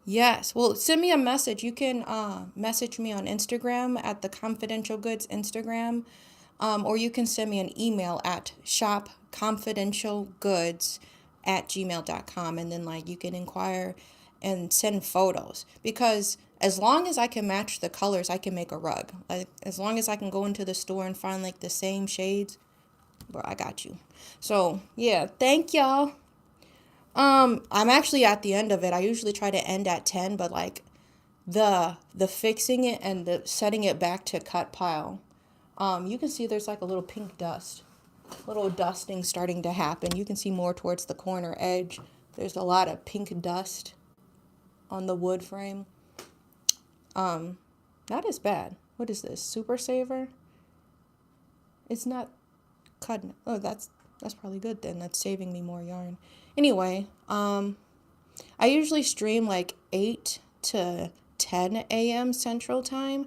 Yes. Well, send me a message. You can message me on Instagram at the Confidential Goods Instagram. Or you can send me an email at shopconfidentialgoods@gmail.com. And then like you can inquire and send photos. Because as long as I can match the colors, I can make a rug. Like as long as I can go into the store and find like the same shades, bro, I got you. So yeah, thank y'all. I'm actually at the end of it. I usually try to end at 10, but like the fixing it and the setting it back to cut pile. You can see there's like a little pink dust, little dusting starting to happen. You can see more towards the corner edge. There's a lot of pink dust on the wood frame. Not as bad. What is this? Super Saver? It's not cutting. Oh, that's probably good then. That's saving me more yarn. Anyway, I usually stream like 8 to 10 a.m. Central Time.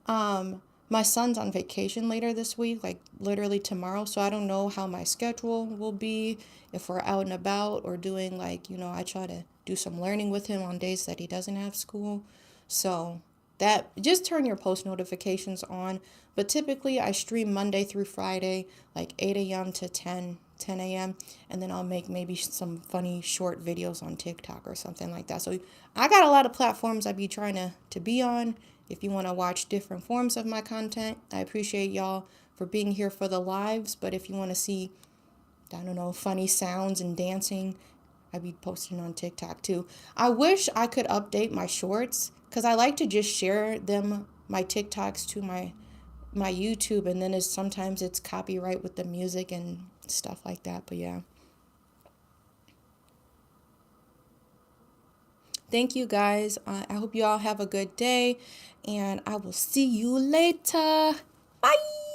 My son's on vacation later this week, like literally tomorrow, so I don't know how my schedule will be if we're out and about or doing like, you know, I try to do some learning with him on days that he doesn't have school. So that, just turn your post notifications on. But typically I stream Monday through Friday, like 8 a.m. to 10 a.m. And then I'll make maybe some funny short videos on TikTok or something like that. So I got a lot of platforms I be trying to be on. If you want to watch different forms of my content, I appreciate y'all for being here for the lives. But if you want to see, I don't know, funny sounds and dancing, I be posting on TikTok too. I wish I could update my shorts because I like to just share them, my TikToks, to my YouTube, and then sometimes it's copyright with the music and stuff like that. But yeah. Thank you guys. I hope you all have a good day, and I will see you later. Bye.